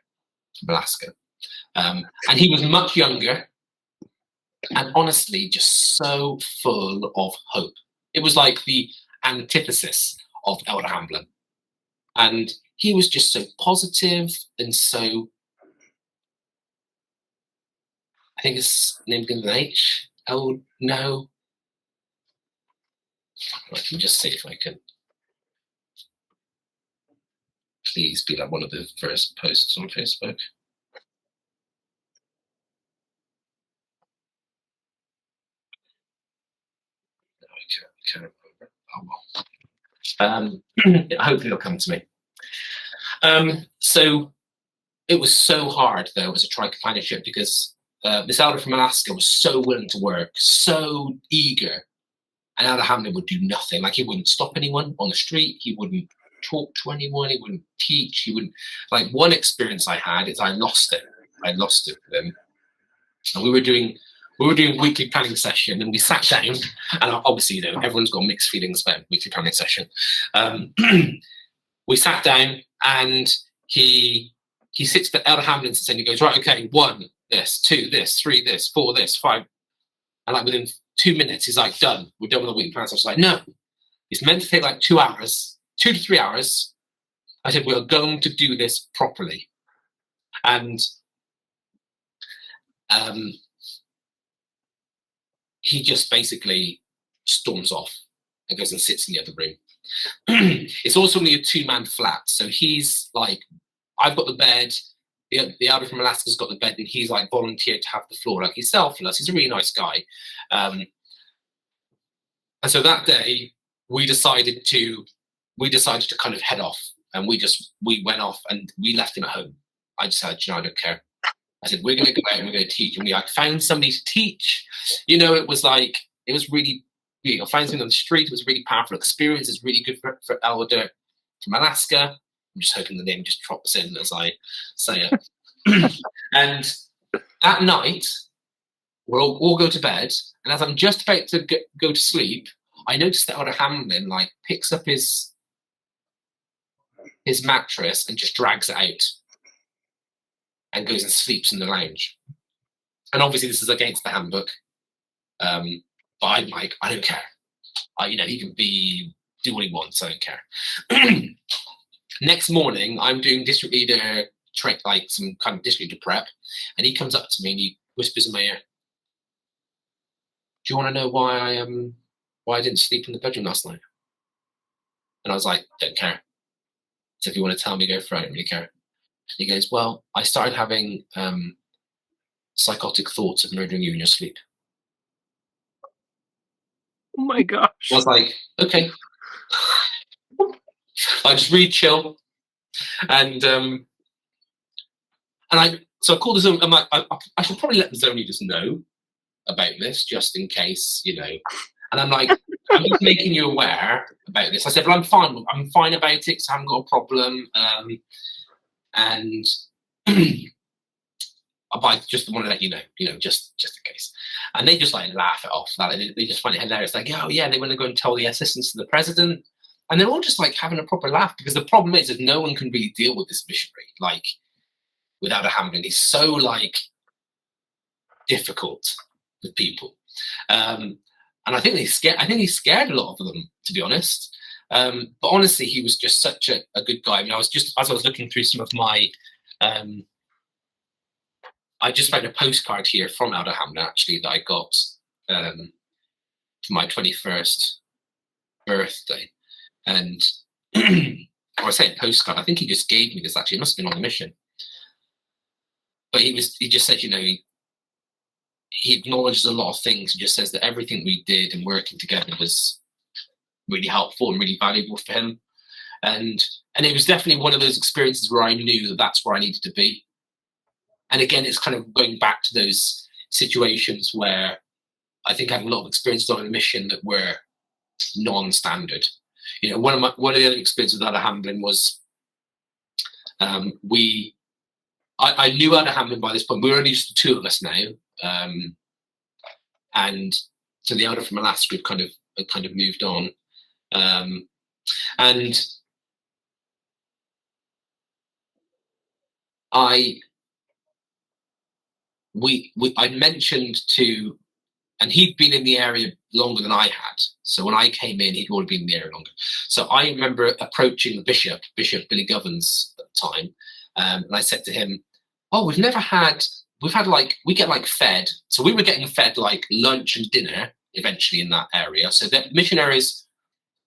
B: Alaska. And he was much younger and honestly just so full of hope. It was like the antithesis of Elder Hamlin. And he was just so positive and so, I think his name begins with an H. No. I can just see if I can. Please be like one of the first posts on Facebook. No, I can't remember. Oh well. Hopefully it'll come to me. So it was so hard though as a tri-companionship, because this elder from Alaska was so willing to work, so eager, and Elder Hamlin would do nothing. Like, he wouldn't stop anyone on the street, he wouldn't talk to anyone, he wouldn't teach, he wouldn't. Like, one experience I had is I lost it with him, and we were doing weekly planning session, and we sat down, and obviously, you know, everyone's got mixed feelings about weekly planning session. We sat down, and he sits the Elder Hamlin and he goes, right, okay, 1 this, 2 this, 3 this, 4 this, 5, and like within 2 minutes he's like, done, we're done with the weekly planning session. I was like, no, it's meant to take like 2 hours, 2 to 3 hours. I said, we're going to do this properly. And he just basically storms off and goes and sits in the other room. It's also only a 2-man flat, so he's like, I've got the bed, the elder from Alaska's got the bed, and he's like volunteered to have the floor. Like, he's selfless, he's a really nice guy. And so that day we decided to kind of head off, and we went off and we left him at home. I decided, you know, I don't care. I said, we're going to go out and we're going to teach. And we like found somebody to teach. You know, it was really, you know, finding something on the street was a really powerful experience. It's really good for Elder from Alaska. I'm just hoping the name just drops in as I say it. And that night, we'll all go to bed, and as I'm just about to go to sleep, I notice that Elder Hamlin like picks up his mattress and just drags it out and goes and sleeps in the lounge. And obviously this is against the handbook, but I'm like, I don't care. He can do what he wants. I don't care. Next morning, I'm doing district leader like some kind of district leader prep, and he comes up to me and he whispers in my ear, "Do you want to know why I didn't sleep in the bedroom last night?" And I was like, "Don't care. So if you want to tell me, go for it. I don't really care." And he goes, "Well, I started having psychotic thoughts of murdering you in your sleep."
A: Oh my gosh.
B: I was like, okay. I just really chill. And I called the zone. I'm like, I should probably let the zone leaders know about this just in case, And I'm like, I'm just making you aware about this. I said, well, I'm fine. I'm fine about it because I haven't got a problem. And I just want to let you know, just in case. And they just like laugh it off. They just find it hilarious. Like, oh yeah, they want to go and tell the assistants to the president. And they're all just like having a proper laugh because the problem is that no one can really deal with this missionary, like without a Hamlin. He's so like difficult with people. And I think he scared a lot of them, to be honest. But honestly, he was just such a good guy. I mean, as I was looking through some of my, I just found a postcard here from Elder Hamlin, actually, that I got for my 21st birthday. And, or I say a postcard, I think he just gave me this, actually. It must have been on the mission. But he just said, he acknowledges a lot of things. He just says that everything we did and working together was really helpful and really valuable for him. And it was definitely one of those experiences where I knew that that's where I needed to be. And again, it's kind of going back to those situations where I think I had a lot of experiences on a mission that were non-standard. One of the other experiences with Elder Hamlin was I knew Elder Hamlin by this point. We were only just the two of us now. And so the elder from the last group kind of moved on. And I mentioned to, and he'd been in the area longer than I had. So when I came in, he'd already been in the area longer. So I remember approaching the Bishop Billy Govans at the time. And I said to him, "Oh, we get fed." So we were getting fed like lunch and dinner eventually in that area. So the missionaries,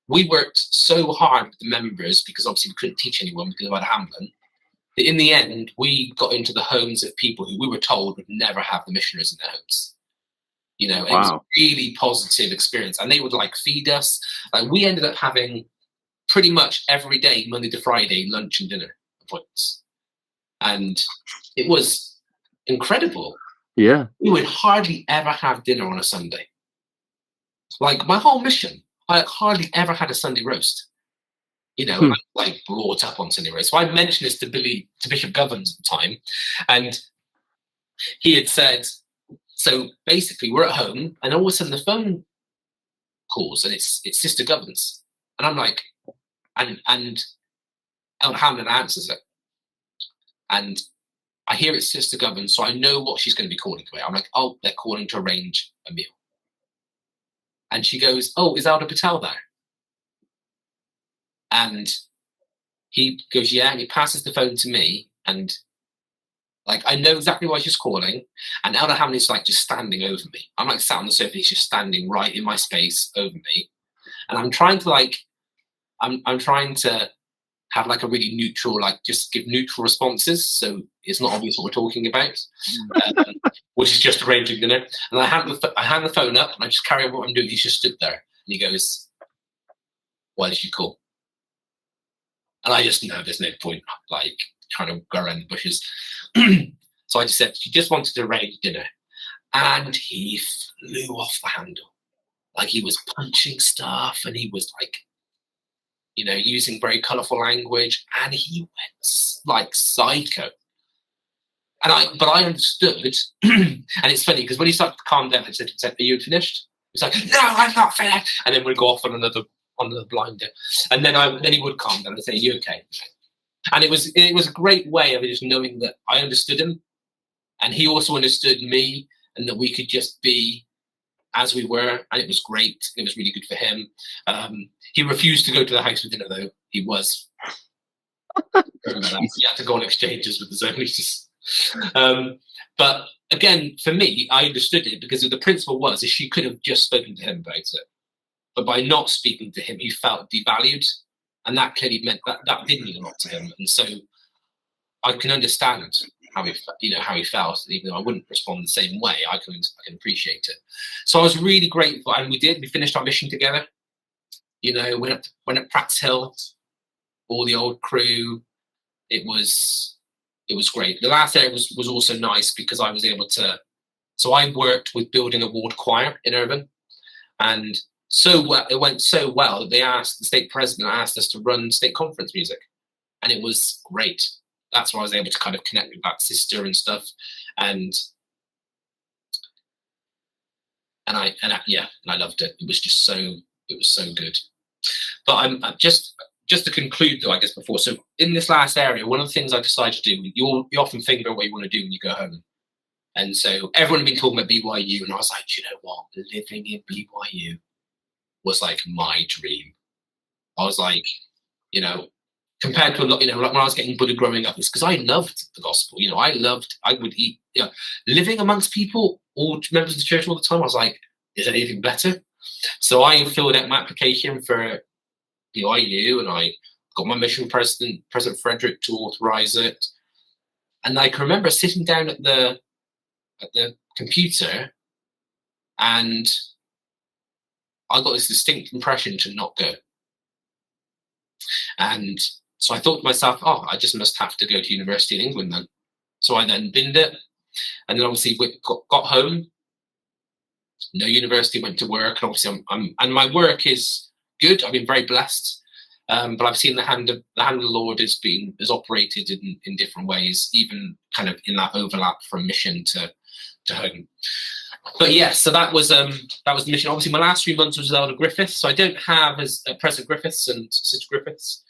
B: we worked so hard with the members because obviously we couldn't teach anyone because of Elder Hamlin. That in the end, we got into the homes of people who we were told would never have the missionaries in their homes. Wow. It was a really positive experience. And they would like feed us. Like we ended up having pretty much every day, Monday to Friday, lunch and dinner appointments. And it was incredible.
A: Yeah.
B: We would hardly ever have dinner on a Sunday. Like my whole mission, I hardly ever had a Sunday roast. Like brought up on Sunday roast. So I mentioned this to Bishop Govans at the time, and he had said, so basically we're at home, and all of a sudden the phone calls, and it's Sister Govans, and I'm like, and Elder Hamlin answers it, and I hear it's Sister Govans, so I know what she's going to be calling about. I'm like, oh, they're calling to arrange a meal. And she goes, "Oh, is Elder Patel there?" And he goes, "Yeah," and he passes the phone to me, and like I know exactly why she's calling. And Elder Hamlin is like just standing over me. I'm like sat on the sofa, he's just standing right in my space over me. And I'm trying to I'm trying to have like a really neutral, like just give neutral responses, so it's not obvious what we're talking about, which is just arranging dinner. And I hand the phone up, and I just carry on what I'm doing. He's just stood there, and he goes, "Why did you call?" And I just know there's no point like trying to go around the bushes. So I just said, "She just wanted to arrange dinner," and he flew off the handle, like he was punching stuff, and he was like, using very colourful language, and he went like psycho. But I understood, and it's funny because when he started to calm down, I said, "Are you finished?" He's like, "No, I'm not finished," and then we'd go off on another blinder, and then he would calm down and say, "Are you okay?" And it was a great way of just knowing that I understood him, and he also understood me, and that we could just be as we were, and it was great. It was really good for him. He refused to go to the house for dinner, though. He was. He had to go on exchanges with the zonies. But again, for me, I understood it because the principle was is she could have just spoken to him about it, but by not speaking to him, he felt devalued, and that clearly meant that did mean a lot to him. And so I can understand how he felt, even though I wouldn't respond the same way. I can appreciate it. So I was really grateful, and we finished our mission together. Went up Patel, all the old crew. It was great. The last day was also nice because I was able to. So I worked with building a ward choir in Irvine, and it went so well that the state president asked us to run state conference music, and it was great. That's where I was able to kind of connect with that sister and stuff, and I loved it. It was so good. But I'm just to conclude though, I guess before. So in this last area, one of the things I decided to do, you often think about what you want to do when you go home, and so everyone had been talking about BYU, and I was like, you know what, living in BYU was like my dream. I was like, compared to a lot, like when I was getting Buddha growing up, it's because I loved the gospel. I would eat, living amongst people, all members of the church all the time. I was like, is there anything better? So I filled out my application for BYU, and I got my mission president, President Frederick, to authorize it. And I can remember sitting down at the computer, and I got this distinct impression to not go. And so I thought to myself, I just must have to go to university in England then. So I then binned it, and then obviously got home. No university, went to work, and obviously and my work is good. I've been very blessed, but I've seen the hand of the Lord has operated in different ways, even kind of in that overlap from mission to home. But yeah, so that was the mission. Obviously, my last 3 months was with Elder Griffiths, so I don't have as President Griffiths and Sister Griffiths.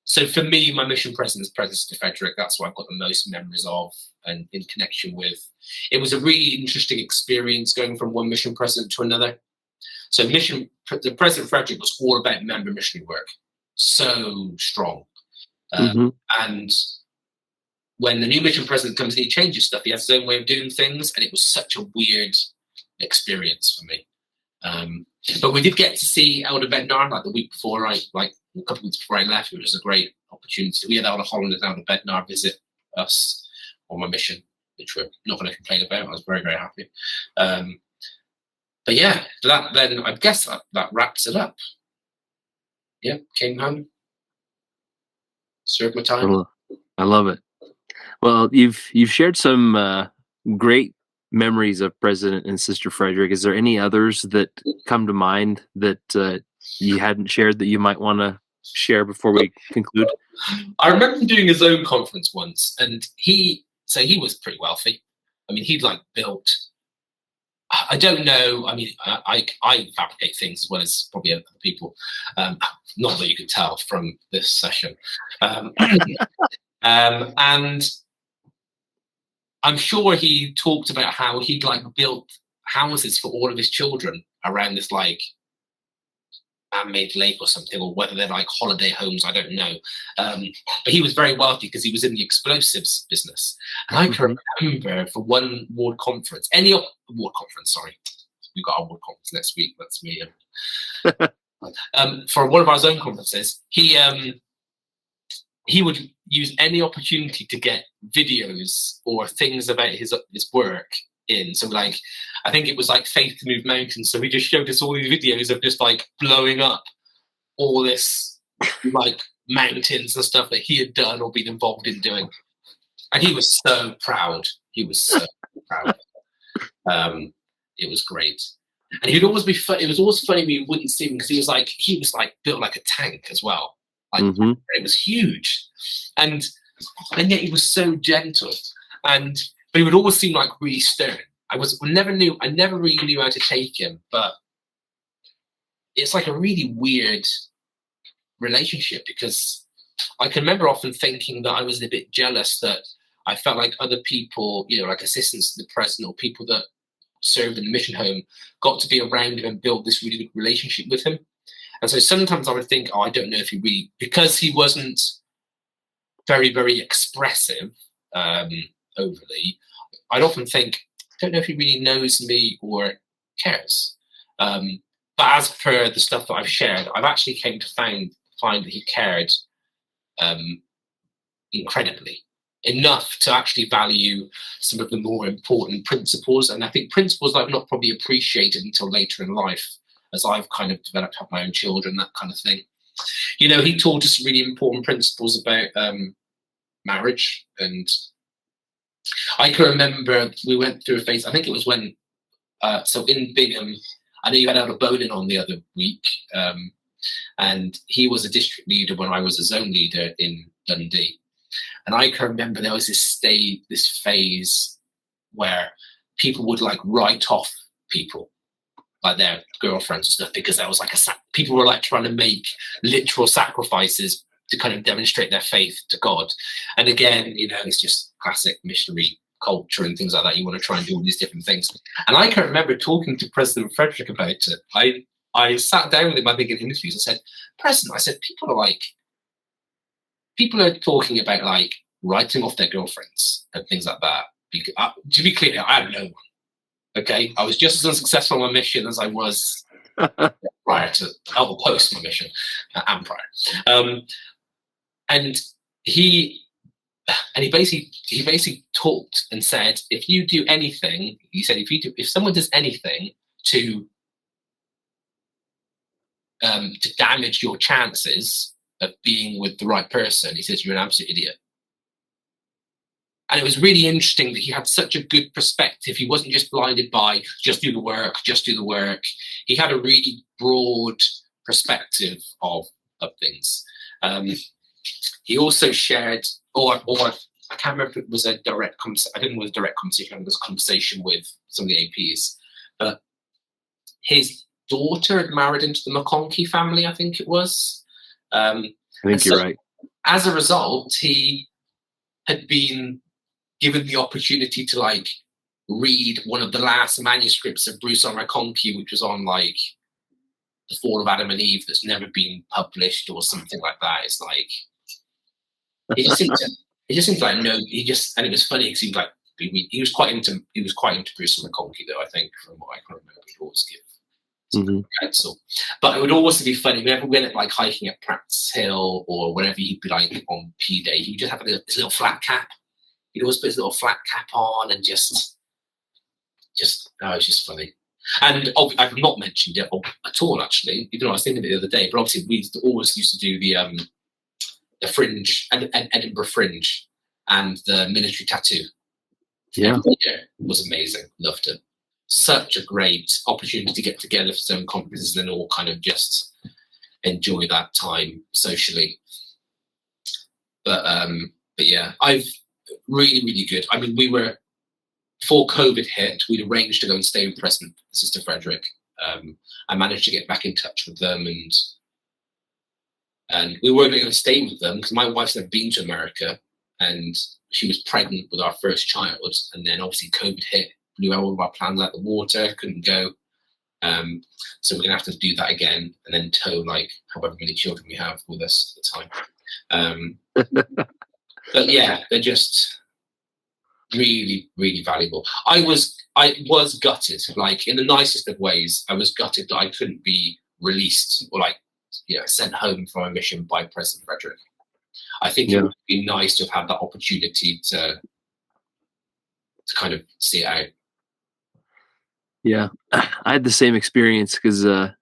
B: So for me, my mission president is President Frederick. That's what I've got the most memories of and in connection with. It was a really interesting experience going from one mission president to another. So the President Frederick was all about member missionary work, so strong. And when the new mission president comes in, he changes stuff. He has his own way of doing things, and it was such a weird experience for me. But we did get to see Elder Bednar like the week before, like a couple of weeks before I left. It was a great opportunity. We had Elder Holland and Elder Bednar visit us on my mission, which we're not going to complain about. I was very, very happy. But yeah, then I guess that wraps it up. Yeah, came home, served my time.
A: I love it. Well, you've shared some great memories of President and Sister Frederick. Is there any others that come to mind that you hadn't shared that you might want to share before we conclude?
B: I remember him doing his own conference once, and he was pretty wealthy. I mean, he'd built. I don't know. I mean, I fabricate things as well as probably other people. Not that you could tell from this session. And I'm sure he talked about how he'd built houses for all of his children around this man-made lake or something, or whether they're holiday homes, I don't know. But he was very wealthy because he was in the explosives business. And I can remember for one ward conference, sorry. We've got our ward conference next week. That's me. For one of our own conferences, he would use any opportunity to get videos or things about his work in. So I think it was Faith to Move Mountains. So he just showed us all these videos of just blowing up all this mountains and stuff that he had done or been involved in doing. And he was so proud. He was so proud. It was great. And he'd always be it was always funny when you wouldn't see him because he was built like a tank as well. It was huge. And and yet he was so gentle, but he would always seem like really stern. I never really knew how to take him, but it's like a really weird relationship, because I can remember often thinking that I was a bit jealous that I felt like other people, like assistants to the president or people that served in the mission home, got to be around him and build this really good relationship with him. And so sometimes I would think, I don't know if he really, because he wasn't very, very expressive overly, I'd often think, I don't know if he really knows me or cares. But as per the stuff that I've shared, I've actually came to find that he cared incredibly, enough to actually value some of the more important principles. And I think principles I've not probably appreciated until later in life, as I've kind of developed, have my own children, that kind of thing. He taught us really important principles about marriage. And I can remember we went through a phase, I think it was when, so in Bingham, I know you had out a bowling on the other week, and he was a district leader when I was a zone leader in Dundee. And I can remember there was this phase where people would like write off people, like their girlfriends and stuff, because that was like people were like trying to make literal sacrifices to kind of demonstrate their faith to God. And again, it's just classic missionary culture and things like that. You want to try and do all these different things. And I can remember talking to President Frederick about it. I sat down with him, I think, in interviews and said, President, I said, people are talking about like writing off their girlfriends and things like that. Because, to be clear, I had no one. Okay, I was just as unsuccessful on my mission as I was prior to, post my mission and prior. And he basically talked and said, if you do anything, he said, if someone does anything to damage your chances of being with the right person, he says, you're an absolute idiot. And it was really interesting that he had such a good perspective. He wasn't just blinded by just do the work. He had a really broad perspective of things. He also shared, or I can't remember if it was a direct conversation. I didn't know it was a direct conversation. It was a conversation with some of the APs. But his daughter had married into the McConkie family, I think it was.
A: I think you're right.
B: As a result, he had been given the opportunity to like read one of the last manuscripts of Bruce on McConkie, which was on like the fall of Adam and Eve, that's never been published or something like that. It's like he just seemed like no. And it was funny. It seemed like he was quite into Bruce on McConkie, though. I think from what I can remember, he'd always give. Counsel. But it would also be funny whenever we went like hiking at Pratt's Hill or whenever he'd be like on P Day, he would just have his little flat cap. He'd always put his little flat cap on and it's just funny. And I've not mentioned it at all, actually, even though I was thinking of it the other day. But obviously, we always used to do the Fringe, Edinburgh Fringe, and the military tattoo.
A: Yeah,
B: it was amazing. Loved it. Such a great opportunity to get together for some conferences and all kind of just enjoy that time socially. But yeah, I've really, really good. I mean, before COVID hit, we'd arranged to go and stay with President Sister Frederick. I managed to get back in touch with them, and we were going to stay with them because my wife's never been to America, and she was pregnant with our first child, and then obviously COVID hit, blew all of our plans out the water, couldn't go. So we're gonna have to do that again, and then tow like however many children we have with us at the time. But yeah, they're just really, really valuable. I was gutted, like in the nicest of ways. I was gutted that I couldn't be released or sent home from a mission by President Frederick. I think it would be nice to have had that opportunity to kind of see it out.
A: Yeah, I had the same experience because I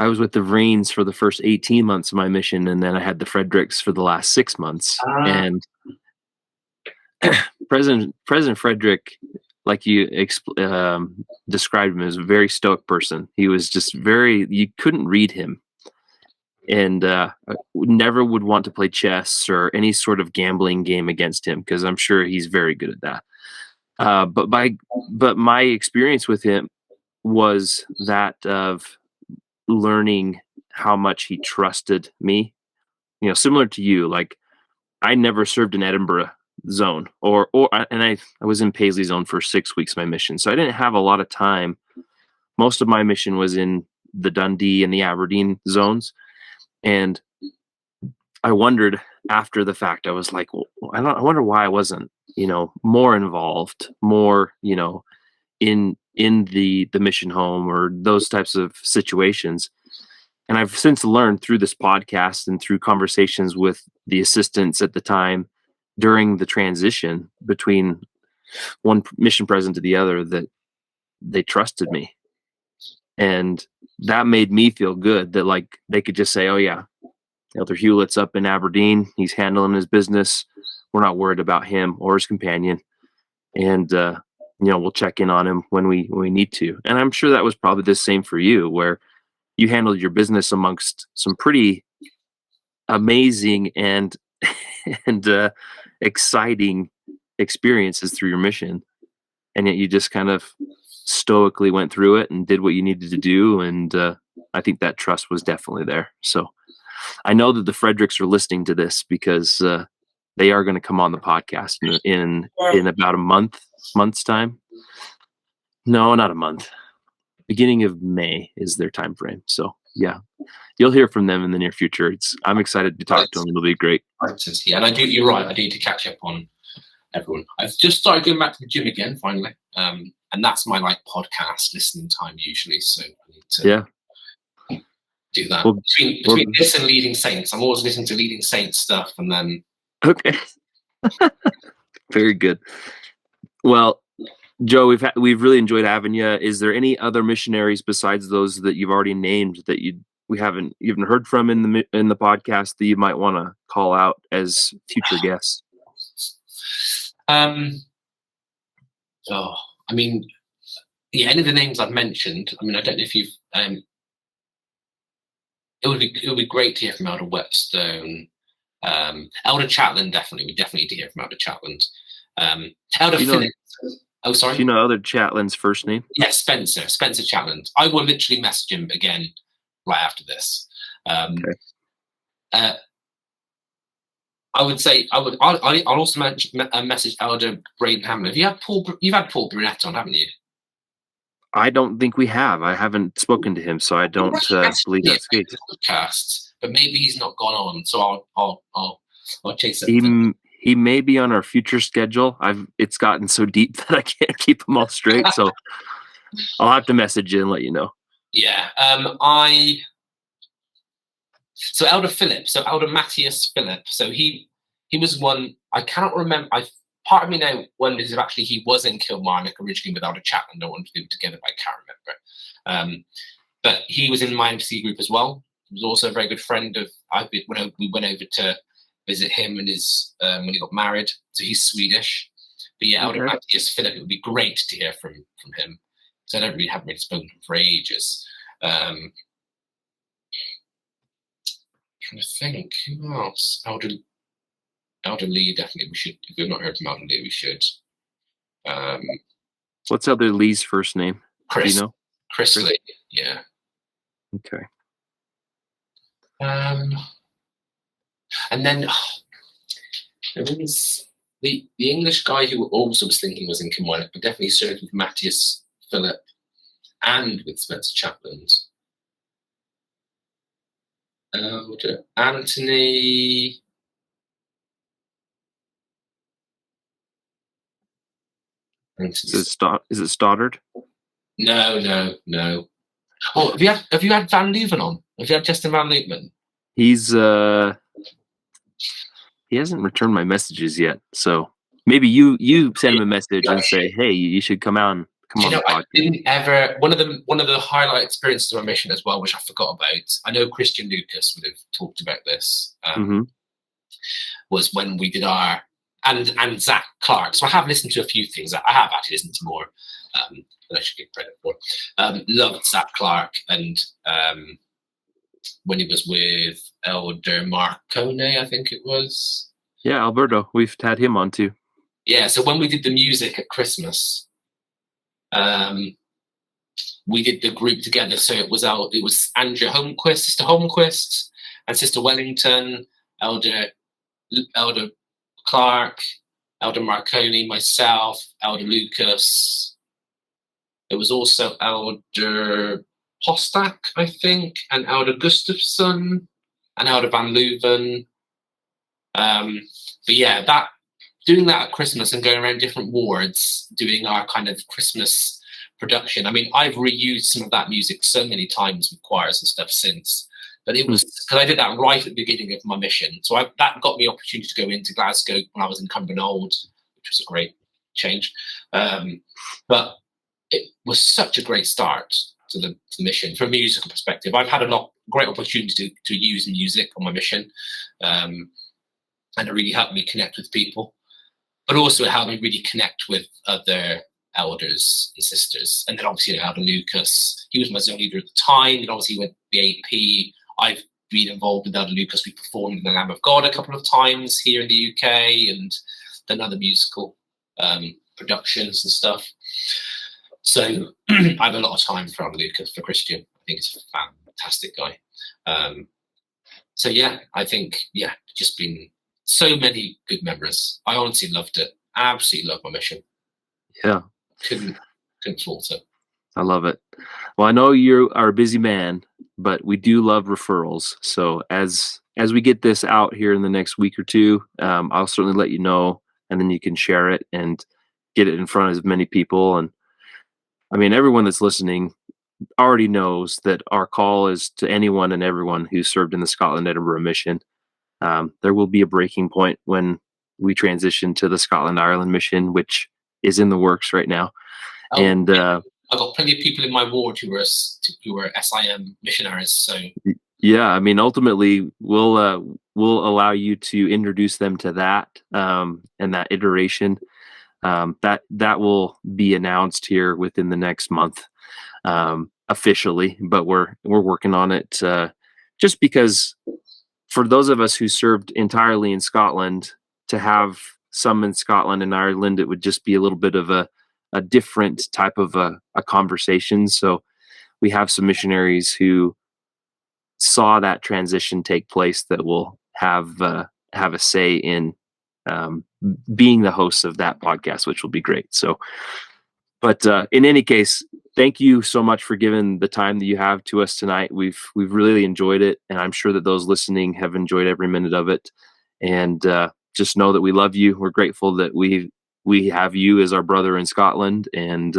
A: was with the Marines for the first 18 months of my mission, and then I had the Fredericks for the last 6 months. And President Frederick, like you described him, as a very stoic person. He was just you couldn't read him. and I never would want to play chess or any sort of gambling game against him because I'm sure he's very good at that. But my experience with him was that of learning how much he trusted me. Similar to you, like I never served in Edinburgh zone and I was in Paisley zone for 6 weeks, my mission. So I didn't have a lot of time. Most of my mission was in the Dundee and the Aberdeen zones. And I wondered after the fact, I was like, well, I wonder why I wasn't, more involved, more, in the mission home or those types of situations. And I've since learned through this podcast and through conversations with the assistants at the time during the transition between one mission president to the other that they trusted me. And that made me feel good that like they could just say, oh yeah, Elder Hewlett's up in Aberdeen. He's handling his business. We're not worried about him or his companion. And, we'll check in on him when we need to. And I'm sure that was probably the same for you, where you handled your business amongst some pretty amazing and exciting experiences through your mission. And yet you just kind of stoically went through it and did what you needed to do. And I think that trust was definitely there. So I know that the Fredericks are listening to this because they are going to come on the podcast in about a month's time. No, not a month. Beginning of May is their time frame. So yeah, you'll hear from them in the near future. I'm excited to talk to them. It'll be great.
B: Yeah, and you're right. I need to catch up on everyone. I've just started going back to the gym again, finally. And that's my podcast listening time usually. So I need to do that. Well, between this and Leading Saints, I'm always listening to Leading Saints stuff, and then
A: okay. Very good. Well, Joe, we've really enjoyed having you. Is there any other missionaries besides those that you've already named that you haven't heard from in the podcast that you might want to call out as future guests?
B: Any of the names I've mentioned. I mean, I don't know if you've. It would be great to hear from Elder Whetstone, Elder Chatland. Definitely, we definitely need to hear from Elder Chatland. Elder Phillips. Oh, sorry.
A: Do you know Elder Chatland's first name?
B: Yes, Spencer Chatland. I will literally message him again right after this. Okay. I would say I'll also message Elder Braden Hamlin. You've had Paul Brunette on, haven't you?
A: I don't think we have. I haven't spoken to him, so I don't believe that's the case.
B: Podcast, but maybe he's not gone on, so I'll chase it.
A: He may be on our future schedule. It's gotten so deep that I can't keep them all straight, so I'll have to message you and let you know.
B: Yeah. So Elder Philip, so Elder Matthias Philip, so he was one. I cannot remember. Part of me now wonders if actually he was in Kilmarnock originally with Elder Chatland. I wanted to do it together, but I can't remember. But he was in my MC group as well. He was also a very good friend of. We went over to visit him and his when he got married. So he's Swedish. But yeah, Elder Matthias Philip. It would be great to hear from him. So I haven't really spoken to him for ages. Trying to think, who else? Elder Lee, definitely we should. If we've not heard from Elder Lee, we should.
A: What's Elder Lee's first name?
B: Chris.
A: Do you know?
B: Chris Lee. Yeah.
A: Okay.
B: And then there was the English guy who also was thinking was in Kilmarnock, but definitely served with Matthias Philip and with Spencer Chatland. Anthony.
A: Is it Stoddard?
B: No. Oh, have you had Van Leuven on? Have you had Justin Van Leuven?
A: He hasn't returned my messages yet, so maybe you send him a message and say, "Hey, you should come on the podcast."
B: I didn't ever. One of the highlight experiences of our mission as well, which I forgot about. I know Christian Lucas would have talked about this. Was when we did our and Zach Clark. So I have listened to a few things. I have actually listened to more than I should give credit for. Loved Zach Clark and when he was with Elder Marcone, I think it was.
A: Yeah, Alberto. We've had him on too.
B: Yeah, so when we did the music at Christmas, we did the group together. So it was Andrea Holmquist, Sister Holmquist, and Sister Wellington, Elder Clark, Elder Marconi, myself, Elder Lucas. There was also Elder Postak, I think, and Elder Gustafson, and Elder Van Leuven. But yeah, doing that at Christmas and going around different wards, doing our kind of Christmas production. I mean, I've reused some of that music so many times with choirs and stuff since. But it was because I did that right at the beginning of my mission. So that got me opportunity to go into Glasgow when I was in Cumbernauld, which was a great change. But it was such a great start to the mission from a musical perspective. I've had great opportunity to use music on my mission. And it really helped me connect with people. But also it helped me really connect with other elders and sisters. And then obviously Elder Lucas, he was my zone leader at the time, and obviously with the AP, I've been involved with Elder Lucas. We performed in the Lamb of God a couple of times here in the UK, and done other musical productions and stuff. So I have a lot of time for Elder Lucas, for Christian. I think he's a fantastic guy. So yeah, I think, just been so many good memories. I honestly loved it. I absolutely loved my mission.
A: Yeah.
B: Couldn't fault it.
A: I love it. Well, I know you are a busy man, but we do love referrals. So as we get this out here in the next week or two, I'll certainly let you know, and then you can share it and get it in front of as many people. And I mean, everyone that's listening already knows that our call is to anyone and everyone who served in the Scotland Edinburgh Mission. There will be a breaking point when we transition to the Scotland Ireland mission, which is in the works right now. And
B: I've got plenty of people in my ward who were S.E.M missionaries. So
A: yeah, I mean, ultimately, we'll allow you to introduce them to that and that iteration. That will be announced here within the next month officially, but we're working on it just because for those of us who served entirely in Scotland, to have some in Scotland and Ireland, it would just be a little bit of a different type of a conversation. So we have some missionaries who saw that transition take place that will have a say in being the hosts of that podcast, which will be great. So, but in any case, thank you so much for giving the time that you have to us tonight. We've really enjoyed it, and I'm sure that those listening have enjoyed every minute of it. And just know that we love you. We're grateful that we have you as our brother in Scotland, and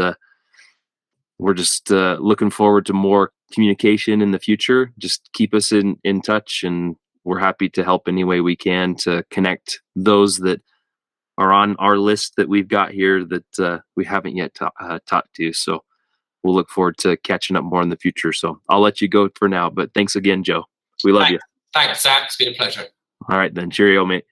A: we're just looking forward to more communication in the future. Just keep us in touch, and we're happy to help any way we can to connect those that are on our list that we've got here that we haven't yet talked to. So we'll look forward to catching up more in the future. So I'll let you go for now, but thanks again, Joe. We love you.
B: Thanks, Zach. It's been a pleasure.
A: All right, then. Cheerio, mate.